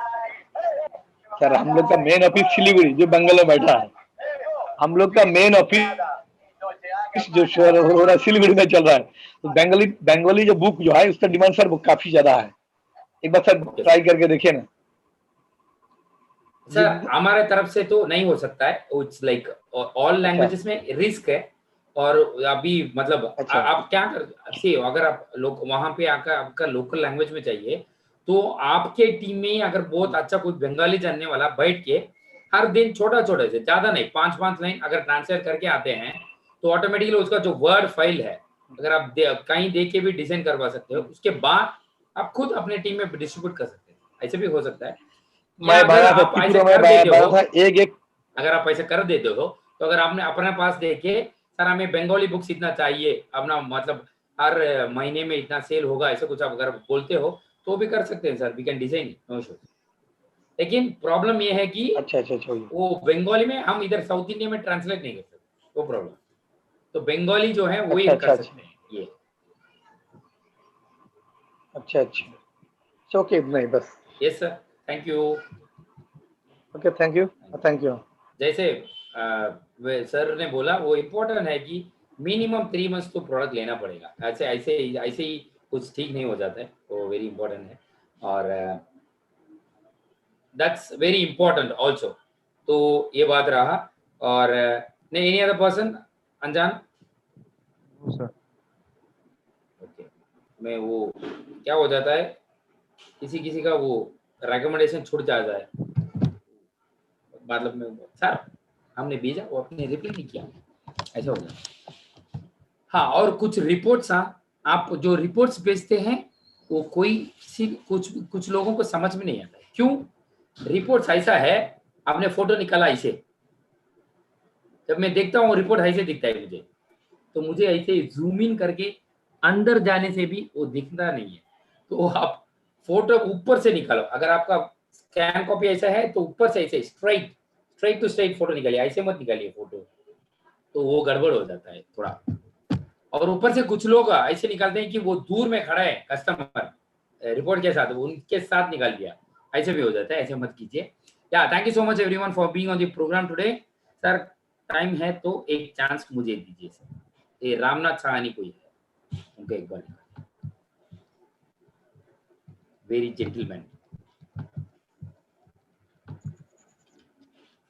सर हम लोग का मेन ऑफिस सिलीगुड़ी जो बंगाल में बैठा है, हम लोग का मेन ऑफिस जो शहर हो रहा है सिलीगुड़ी में चल रहा है। तो बंगाली जो बुक जो है उसका डिमांड सर काफी ज्यादा है। एक बार सर ट्राई करके देखिए ना सर। हमारे तरफ से तो नहीं हो सकता है, इट्स लाइक ऑल लैंग्वेजेस में रिस्क है। और अभी मतलब आप क्या कर सी, अगर आप लोग वहां पे आकर आपका लोकल लैंग्वेज में चाहिए तो आपके टीम में ही अगर बहुत अच्छा कोई बंगाली जानने वाला बैठ के हर दिन छोटा छोटा से, ज्यादा नहीं, 5-5 लाइन अगर ट्रांसलेट करके आते हैं तो ऑटोमेटिकली उसका जो वर्ड फाइल है अगर आप कहीं दे के भी डिजाइन करवा सकते हो, उसके बाद आप खुद अपने टीम में डिस्ट्रीब्यूट कर सकते हैं। ऐसे भी हो सकता है। मैं अगर आप ऐसे कर देते हो, एक अगर आप ऐसे कर देते हो तो अगर आपने अपने पास देखे सर हमें बंगाली बुक्स इतना चाहिए अपना, मतलब हर महीने में इतना सेल होगा, ऐसा कुछ आप अगर बोलते हो तो भी कर सकते हैं sir, we can design, no issue. लेकिन प्रॉब्लम ये है कि वो बंगाली में हम इधर साउथ इंडिया में ट्रांसलेट नहीं कर सकते, वो प्रॉब्लम। तो बंगाली जो है वही कर सकते हैं ये। अच्छा ओके, नहीं बस। Yes sir, thank you. Okay thank you. जैसे सर ने बोला वो इम्पोर्टेंट है कि मिनिमम 3 मंथ्स तो प्रोडक्ट लेना पड़ेगा। ऐसे ही कुछ ठीक नहीं हो जाता है, वो वेरी इंपॉर्टेंट है और दैट्स वेरी इंपॉर्टेंट आल्सो। तो ये बात रहा। और नहीं, एनी अदर पर्सन अनजान? सर ओके, मैं वो क्या हो जाता है किसी का वो रिकमेंडेशन छूट जाता है, मतलब में सर हमने भेजा वो अपने रिप्लाई नहीं किया, ऐसा हो जाता। हाँ, और कुछ रिपोर्ट्स, आप जो रिपोर्ट्स भेजते हैं वो कुछ लोगों को समझ में नहीं आता है। क्यों? रिपोर्ट्स ऐसा है, आपने फोटो निकाला ऐसे, जब मैं देखता हूँ रिपोर्ट ऐसे दिखता है मुझे, तो मुझे ऐसे जूम इन करके अंदर जाने से भी वो दिखता नहीं है। तो आप फोटो ऊपर से निकालो, अगर आपका स्कैन कॉपी ऐसा है तो ऊपर से ऐसे स्ट्राइट टू स्ट्राइट फोटो निकालिए, ऐसे मत निकालिए फोटो, तो वो गड़बड़ हो जाता है थोड़ा। और ऊपर से कुछ लोग ऐसे निकालते हैं कि वो दूर में खड़ा है कस्टमर रिपोर्ट के साथ, वो उनके साथ निकाल दिया, ऐसे भी हो जाता है, ऐसे मत कीजिए। Yeah thank you so much everyone for being on the programme today. Sir time है तो एक चांस मुझे दीजिए सर, ये रामनाथ सहानी कोई है उनका एक बार, very gentleman.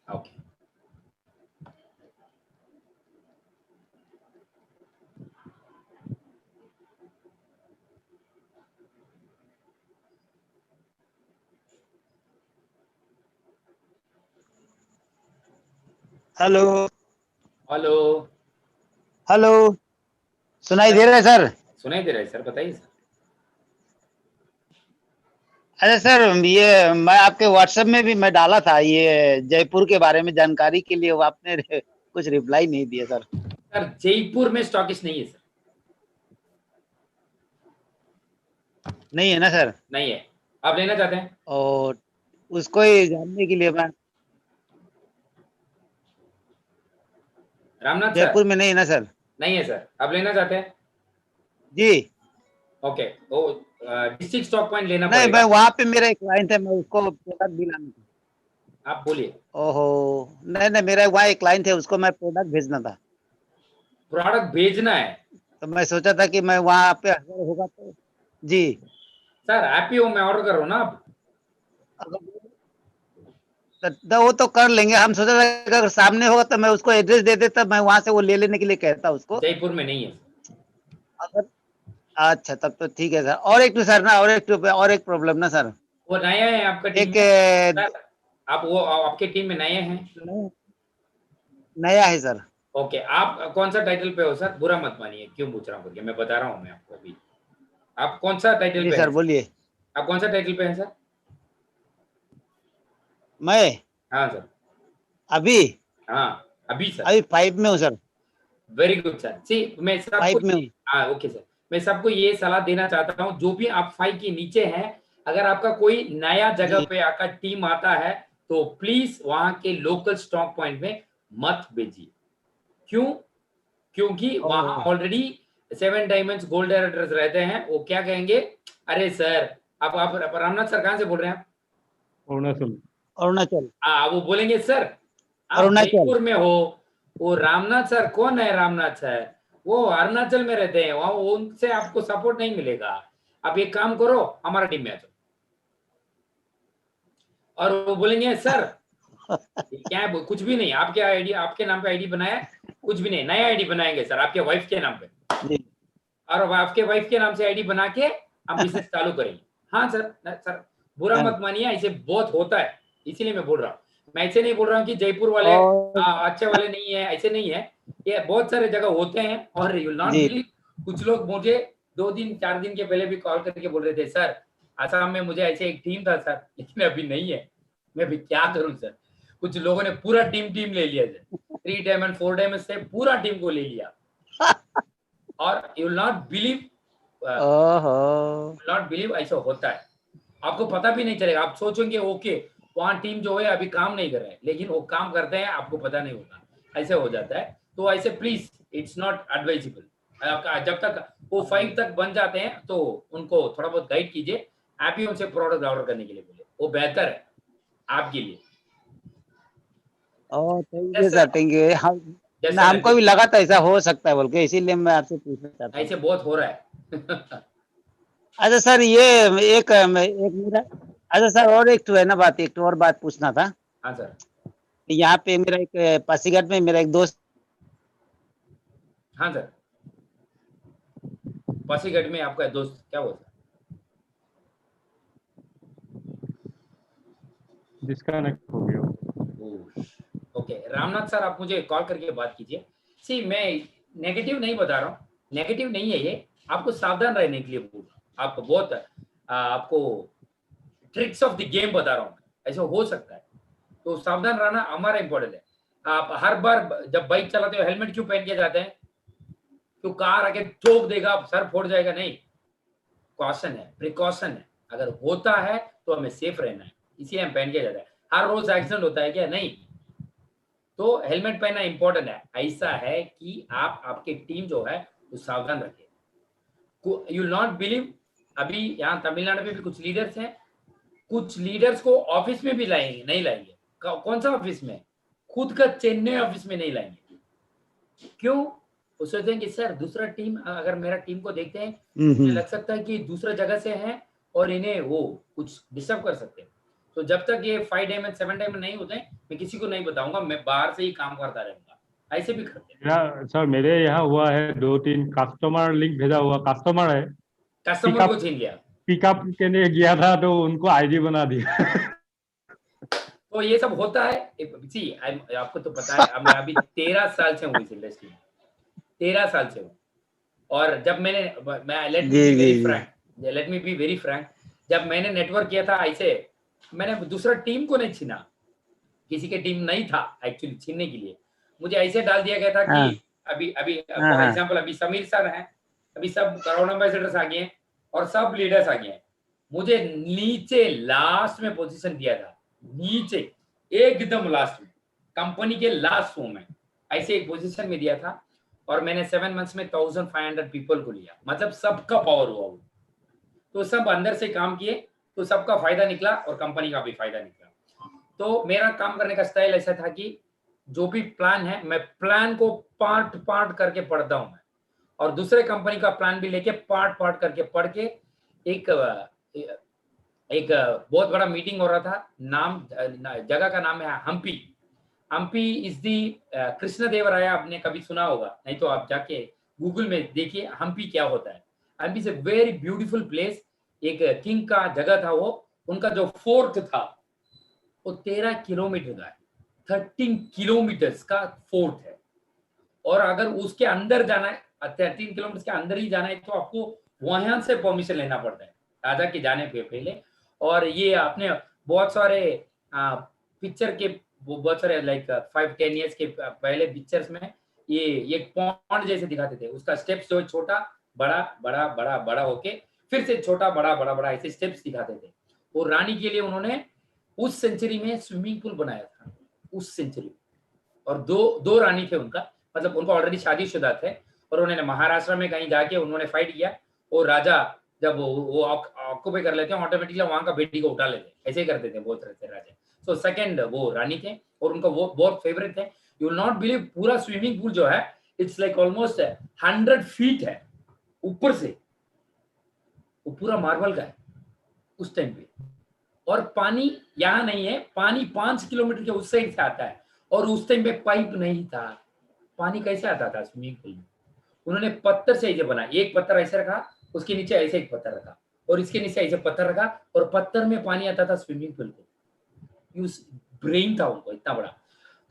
Okay, hello hello hello, सुनाई दे रहा है सर? सुनाई दे रहा है सर, बताइए सर। अरे सर, ये मैं आपके व्हाट्सएप में भी मैं डाला था ये जयपुर के बारे में जानकारी के लिए, वो आपने कुछ रिप्लाई नहीं दिया सर। सर जयपुर में स्टॉकिस्ट नहीं है सर। नहीं है ना सर? नहीं है। आप लेना चाहते हैं? और उसको ही जानने के लिए मैं, रामनाथ जयपुर सर में नहीं है ना सर? नहीं है सर। आप लेना चाहते हैं? जी ओके, वो डिस्ट्रिक्ट स्टॉक पॉइंट लेना नहीं, पड़ेगा। मैं वहाँ पे मेरा एक क्लाइंट है, मैं उसको प्रोडक्ट भी लाना था। आप बोलिए। ओहो, नहीं मेरा वहाँ एक क्लाइंट है, उसको मैं प्रोडक्ट भेजना था। प्रोडक्ट भेजना है तो मैं सोचा था कि मैं वहाँ पे अगर होगा तो जी सर, एपीओ में ऑर्डर करो ना आप। तो वो तो कर लेंगे, हम सोचा था कि अगर सामने होगा तो मैं उसको एड्रेस दे देता, मैं वहां से वो ले लेने के लिए कहता उसको। जयपुर में नहीं है। अच्छा तब तो ठीक है सर। और एक तो सर ना, और एक प्रॉब्लम ना सर, वो नया है आपका टीम एक में सर, आप वो आपके टीम में नए हैं? नया है सर। ओके, आप कौन सा टाइटल पे हो सर? बुरा मत मानिए, क्यों पूछ रहा हूँ करके, मैं बता रहा हूँ मैं आपको अभी। आप कौन सा टाइटल जी पे सर हैं? बोलिए। आप कौन सा टाइटल पे हैं सर? मैं हाँ सर। अभी हाँ अभी सर। अभी 5 में हूँ सर। Very good sir. सी मैं सबको 5 में हूँ। हाँ ओके सर, मैं सबको ये सलाह देना चाहता हूँ, जो भी आप 5 के नीचे हैं, अगर आपका कोई नया जगह जी पे आकर टीम आता है तो प्लीज वहां के लोकल स्टॉक पॉइंट में मत भेजिए। क्यों? क्योंकि वहां ओह, ऑलरेडी 7 डायमंड्स गोल्ड एडिटर्स रहते हैं। वो क्या कहेंगे, अरे सर आप रामनाथ सर कहाँ से बोल रहे हैं आप? अरुणाचल। अरुणाचल। हाँ, वो बोलेंगे सर आप अरुणाचल। जयपुर में हो, वो रामनाथ सर कौन है? रामनाथ सर वो अरुणाचल में रहते हैं, वहां उनसे आपको सपोर्ट नहीं मिलेगा। आप एक काम करो, हमारा टीम में आ जाओ। और वो बोलेंगे सर ये क्या है? कुछ भी नहीं, आपके आईडी, आपके नाम पे आईडी बनाया है, कुछ भी नहीं, नया आईडी बनाएंगे सर आपके वाइफ के नाम पे, जी और आपके वाइफ के नाम से आईडी बना के हम बिजनेस चालू करेंगे। हाँ सर, सर बुरा हाँ। मत मानिए, ऐसे बहुत होता है, इसीलिए मैं बोल रहा हूँ। मैं ऐसे नहीं बोल रहा हूँ कि जयपुर वाले और अच्छे वाले नहीं है, ऐसे नहीं है, ये बहुत सारे जगह होते हैं। और यू नॉट जी बिलीव, कुछ लोग मुझे 2 दिन 4 दिन के पहले भी कॉल करके बोल रहे थे, सर आसाम में मुझे ऐसे एक टीम था सर, लेकिन अभी नहीं है, मैं अभी क्या करूं सर। कुछ लोगों ने पूरा टीम ले लिया सर, 3 डायमंड 4 डायमंड से पूरा टीम को ले लिया। और यू विल नॉट बिलीव, ओहो, नॉट बिलीव ऐसा होता है, आपको पता भी नहीं चलेगा। आप सोचेंगे ओके वहां टीम जो है अभी काम नहीं कर रहे हैं, लेकिन वो काम करते हैं, आपको पता नहीं होगा, ऐसे हो जाता है। तो ऐसे प्लीज इट्स नॉट एडवाइजेबल। जब तक वो 5 तक बन जाते हैं तो उनको थोड़ा बहुत गाइड कीजिए, आप ही उनसे प्रोडक्ट ऑर्डर करने के लिए बोले, वो बेहतर है आपके लिए। Oh thank Yes, you sir. Sir, thank you. हम Yes, ना sir. हमको भी लगा था ऐसा हो सकता है बोल के, इसीलिए मैं आपसे पूछना चाहता हूँ। ऐसे बहुत हो रहा है। अच्छा सर, ये एक मेरा, अच्छा सर और एक तो है ना बात, एक तो और बात पूछना था। हाँ सर। यहाँ पे मेरा एक पासीघाट में मेरा एक दोस्त। हाँ सर, पासीघाट में आपका दोस्त क्या हुआ सर? डिस्कनेक्ट हो गया। ओके रामनाथ सर, आप मुझे कॉल करके बात कीजिए। सी मैं नेगेटिव नहीं बता रहा हूँ, नेगेटिव नहीं है ये, आपको सावधान रहने के लिए बोल रहा हूँ। आपको बहुत आपको ट्रिक्स ऑफ द गेम बता रहा हूँ, ऐसा हो सकता है, तो सावधान रहना हमारा इंपॉर्टेंट है। आप हर बार जब बाइक चलाते हो हेलमेट क्यों पहन के जाते हैं? क्यों कार आके ठोक देगा, सर फोड़ जाएगा? नहीं, कॉशन है, प्रिकॉशन है, अगर होता है तो हमें सेफ रहना है, इसलिए हम पहन के जाते हैं। हर रोज एक्सीडेंट होता है क्या? नहीं, तो हेलमेट पहनना इंपॉर्टेंट है। ऐसा है कि आप आपकी टीम जो है वो सावधान रखें। यू नॉट बिलीव, अभी यहाँ तमिलनाडु में भी कुछ लीडर्स हैं, कुछ लीडर्स को ऑफिस में भी लाएंगे, नहीं लाएंगे। कौन सा ऑफिस में? खुद का चेन्नई ऑफिस में नहीं लाएंगे। क्यों? वो सोचते हैं कि सर दूसरा टीम, अगर मेरा टीम को देखते हैं मुझे लग सकता है कि दूसरा जगह से हैं और इन्हें वो कुछ डिस्टर्ब कर सकते हैं। तो जब तक ये 5 डायमंड 7 डायमंड नहीं होते मैं किसी को नहीं बताऊंगा, मैं बाहर से ही काम करता रहूंगा। ऐसे भी करते हैं। सर मेरे यहाँ हुआ है 2-3 कस्टमर लिंक भेजा हुआ, कस्टमर है, कस्टमर को छीन लिया, पिकअप के लिए गया था तो उनको आईडी बना दिया। तो ये सब होता है। जी आपको तो पता है, मैं अभी 13 साल से हूँ इस इंडस्ट्री में, 13 साल से हूँ। और जब मैं let me be very Frank, जब मैंने नेटवर्क किया था ऐसे, मैंने दूसरा टीम को नहीं छीना, किसी के टीम नहीं था एक्चुअली छीनने के लिए, मुझे ऐसे डाल दिया गया था कि अभी फॉर एग्जांपल अभी समीर सर हैं, अभी सब करोड़ एम्बेसडर्स आ गए हैं और सब लीडर्स आ गए हैं, मुझे नीचे लास्ट में पोजीशन दिया था, नीचे एकदम लास्ट में, कंपनी के लास्ट रो में, ऐसे एक पोजीशन में दिया था। और मैंने 7 मंथ्स में 1500 पीपल को लिया, मतलब सबका पावर हुआ वो, तो सब अंदर से काम किए तो सबका फायदा निकला और कंपनी का भी फायदा निकला। तो मेरा काम करने का स्टाइल ऐसा था कि जो भी प्लान है मैं प्लान को पार्ट करके पढ़ता हूं मैं, और दूसरे कंपनी का प्लान भी लेके पार्ट करके पढ़ के एक बहुत बड़ा मीटिंग हो रहा था, जगह का नाम है हम्पी। हम्पी इज दी कृष्णदेवराया, आपने कभी सुना होगा, नहीं तो आप जाके गूगल में देखिए हम्पी क्या होता है। MP is a very beautiful place. एक किंग का जगह था वो, उनका जो फोर्ट था वो 13 किलोमीटर का है, 13 किलोमीटर्स का फोर्ट है। और अगर उसके अंदर जाना है, 13 किलोमीटर के अंदर ही जाना है, तो आपको वहां से परमिशन लेना पड़ता है राजा के जाने पे पहले। और ये आपने बहुत सारे पिक्चर के, बहुत सारे लाइक 5-10 ईयर्स के पहले पिक्चर्स में ये एक पॉन्ड जैसे दिखाते थे, उसका स्टेप्स जो छोटा बड़ा बड़ा बड़ा बड़ा होके फिर से छोटा बड़ा बड़ा बड़ा ऐसे स्टेप्स दिखाते थे। और रानी के लिए उन्होंने उस सेंचुरी में स्विमिंग पूल बनाया था, उस सेंचुरी। और दो रानी थे उनका, मतलब उनका ऑलरेडी शादीशुदा थे, और उन्होंने महाराष्ट्र में कहीं जाके उन्होंने फाइट किया, और राजा जब वो ऑक्युपाई कर लेते हैं ऑटोमेटिकली वहां का बेटी को उठा लेते, ऐसे ही करते थे बहुत तरह से राजा। सो सेकंड वो रानी थे, और उनका वो बहुत फेवरेट थे। यू विल नॉट बिलीव, पूरा स्विमिंग पूल जो है इट्स लाइक ऑलमोस्ट 100 फीट है ऊपर से, वो पूरा मार्बल का है उस टाइम पे। और पानी यहाँ नहीं है, पानी 5 किलोमीटर के उस साइड से आता है, और उस टाइम पे पाइप नहीं था। पानी कैसे आता था स्विमिंग पूल में? उन्होंने पत्थर से ऐसे बना, एक पत्थर ऐसे रखा, उसके नीचे ऐसे एक पत्थर रखा, और इसके नीचे ऐसे पत्थर रखा, और पत्थर में पानी आता था स्विमिंग पूल को। यूज ब्रेन था उनको इतना बड़ा।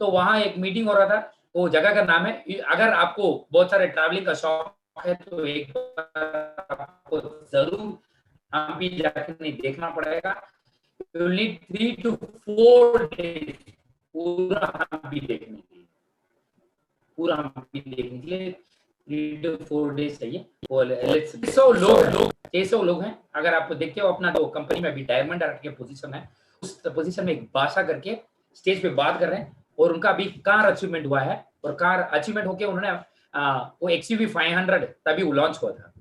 तो वहां एक मीटिंग हो रहा था, वो जगह का नाम है, अगर आपको बहुत सारे ट्रैवलिंग का शौक है तो एक बार आपको जरूर हम भी जाकर नहीं देखना पड़ेगा। You need 3 to 4 days पूरा हम्पी देखने के लिए, पूरा हम्पी देखने के लिए 3 to 4 days चाहिए। 600 लोग हैं। अगर आप देखते हो अपना तो कंपनी में अभी डायमंड डायरेक्टर की पोजीशन है, उस पोजीशन में एक भाषा करके स्टेज पे बात कर रहे हैं, और उनका अभी कार अचीवमेंट हुआ है, और कार अचीवमेंट होके उन्होंने वो XUV 500 तभी वो लॉन्च हुआ था,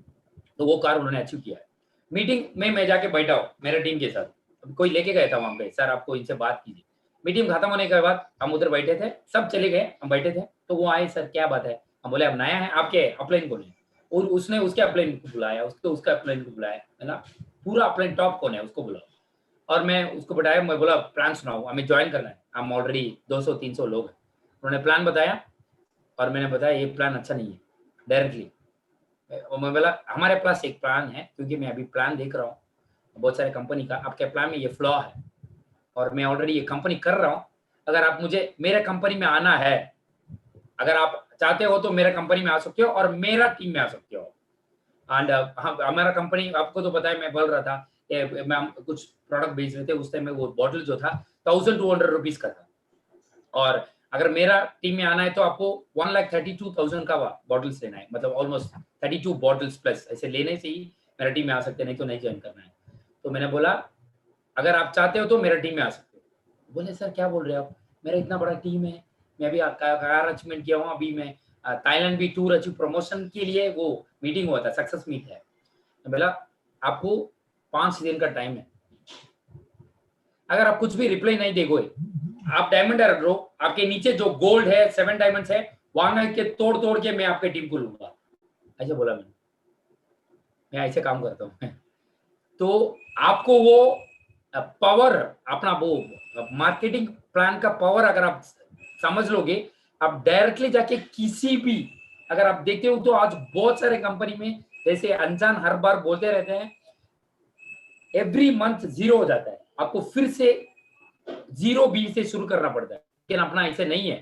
तो वो कार उन्होंने अचीव किया है। मीटिंग में मैं जाके बैठा हूँ मेरे टीम के साथ, कोई लेके गया था वहां पे, सर आपको इनसे बात कीजिए। मीटिंग खत्म होने के बाद हम उधर बैठे थे, सब चले गए, हम बैठे थे, तो वो आए, सर क्या बात है? हम बोले अब नया है, आपके अपलाइन कौन है? और उसने उसके अपलाइन को बुलाया, उसका अपलाइन को बुलाया, है ना, पूरा अपलाइन टॉप कौन है उसको बुलाओ। और मैं उसको बताया, मैं बोला प्लान सुनाओ, हमें ज्वाइन करना है, हम ऑलरेडी 200-300 लोग हैं। उन्होंने प्लान बताया, और मैंने बताया ये प्लान अच्छा नहीं है डायरेक्टली। मैं बोला हमारे पास एक प्लान है, क्योंकि मैं अभी प्लान देख रहा हूँ बहुत सारे कंपनी का, आपके प्लान में ये फ्लॉ है, और मैं ऑलरेडी ये कंपनी कर रहा हूँ। अगर आप मुझे मेरे कंपनी में आना है, अगर आप चाहते हो तो मेरे कंपनी में आ सकते हो, और मेरा टीम में आ सकते हो। एंड हमारा कंपनी, आपको तो पता है, मैं बोल रहा था कि मैं कुछ प्रोडक्ट बेच रहे थे, उस टाइम में वो बॉटल जो था 1200 रुपीज का था, और अगर मेरा टीम में आना है तो आपको 1,32,000 का बॉटल्स लेना है, मतलब ऑलमोस्ट 32 बॉटल्स प्लस ऐसे लेने से ही मेरा टीम में आ सकते हैं, नहीं तो नहीं ज्वाइन करना है। तो मैंने बोला अगर आप चाहते हो तो मेरा टीम में आ सकते हो। बोले सर क्या बोल रहे हो आप, मेरा इतना बड़ा टीम है, मैं अभी कार अचीवमेंट किया हूँ, अभी मैं थाईलैंड भी टूर अचीव प्रमोशन के लिए वो मीटिंग हुआ था, सक्सेस मीट है। तो बोला आपको 5 दिन का टाइम है, अगर आप कुछ भी रिप्लाई नहीं दोगे, आप डायमंड रहो, आपके नीचे जो गोल्ड है 7 डायमंड्स है, वहां के तोड़ के मैं आपके टीम को लूंगा। ऐसे बोला मैं ऐसे काम करता हूँ। तो आपको वो पावर, अपना वो मार्केटिंग प्लान का पावर अगर आप समझ लोगे, आप डायरेक्टली जाके किसी भी, अगर आप देखते हो तो आज बहुत सारे कंपनी में जैसे अनजान हर बार बोलते रहते हैं एवरी मंथ 0 हो जाता है, आपको फिर से 0 बी से शुरू करना पड़ता है, लेकिन अपना ऐसे नहीं है।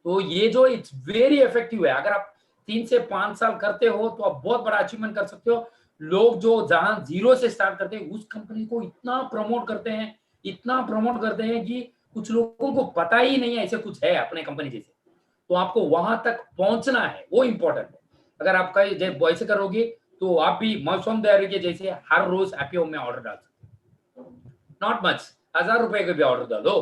तो ये जो इट्स वेरी इफेक्टिव है, अगर आप 3 से 5 साल करते हो तो आप बहुत बड़ा अचीवमेंट कर सकते हो। लोग जो जहां 0 से स्टार्ट करते हैं उस कंपनी को इतना प्रमोट करते हैं, इतना प्रमोट करते हैं कि कुछ लोगों को पता ही नहीं है ऐसे कुछ है अपने कंपनी जैसे। तो आपको वहां तक पहुंचना है, वो इंपॉर्टेंट है। अगर आप वैसे करोगे तो आप भी मौसम दयारी के जैसे हर रोज एपीओ में ऑर्डर डाल सकते हो, नॉट मच, 1000 रुपए का भी ऑर्डर डालो।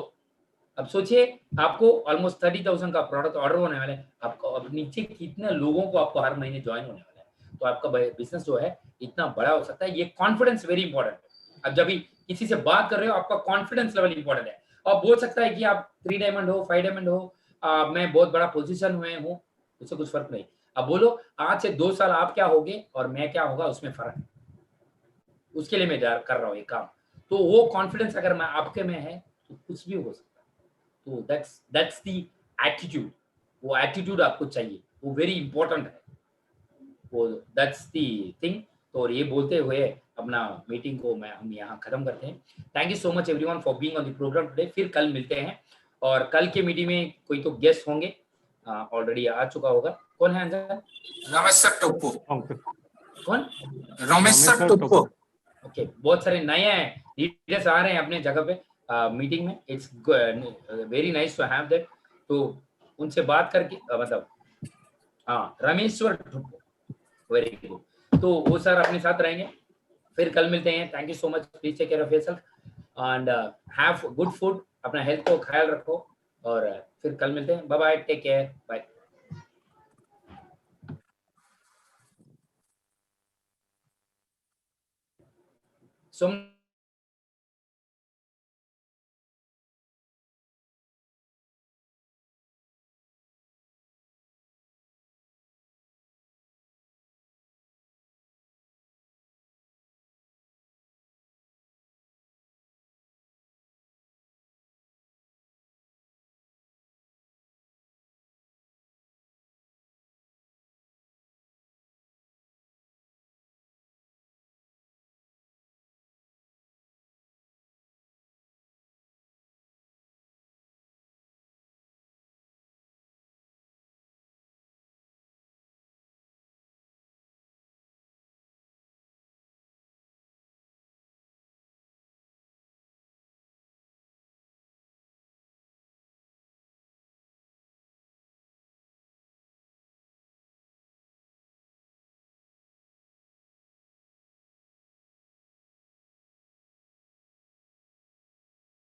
अब सोचिए आपको ऑलमोस्ट 30,000 का प्रोडक्ट ऑर्डर होने वाले, आपको अब नीचे कितने लोगों को आपको हर महीने ज्वाइन होने वाला है, तो आपका बिजनेस जो है इतना बड़ा हो सकता है। ये कॉन्फिडेंस वेरी इंपॉर्टेंट है। अब जब भी किसी से बात कर रहे हो आपका कॉन्फिडेंस लेवल इंपॉर्टेंट है। और बोल सकता है कि आप 3 डायमंड हो, 5 डायमंड हो, मैं बहुत बड़ा पोजीशन में हूँ, उससे कुछ फर्क नहीं। अब बोलो आज से 2 साल आप क्या होगे और मैं क्या होगा, उसमें फर्क है, उसके लिए मैं कर रहा हूँ एक काम। तो वो कॉन्फिडेंस अगर मैं आपके में है तो कुछ भी हो सकता है। तो दैट्स द एटीट्यूड, वो एटीट्यूड आपको चाहिए, वो वेरी इंपॉर्टेंट है, वो दैट्स द थिंग। तो ये बोलते हुए अपना मीटिंग को हम यहाँ खत्म करते हैं। Thank you so much everyone for being on the programme today. फिर कल मिलते हैं और कल के मीटिंग में कोई तो गेस्ट होंगे, ऑलरेडी आ चुका होगा। कौन है अंजन? रमेश सर टोप्पो। कौन? रमेश सर टोप्पो। ओके, बहुत सारे नए लीडर्स आ रहे हैं अपने जगह पे मीटिंग में। It's very nice to have that. तो उनसे बात करके मतलब रमेश्वर टोप्पो, वेरी गुड। तो वो सर अपने साथ रहेंगे। फिर कल मिलते हैं। Thank you so much. Please take care of yourself and have good food. अपना हेल्थ को ख्याल रखो और फिर कल मिलते हैं। Bye bye, take care, bye.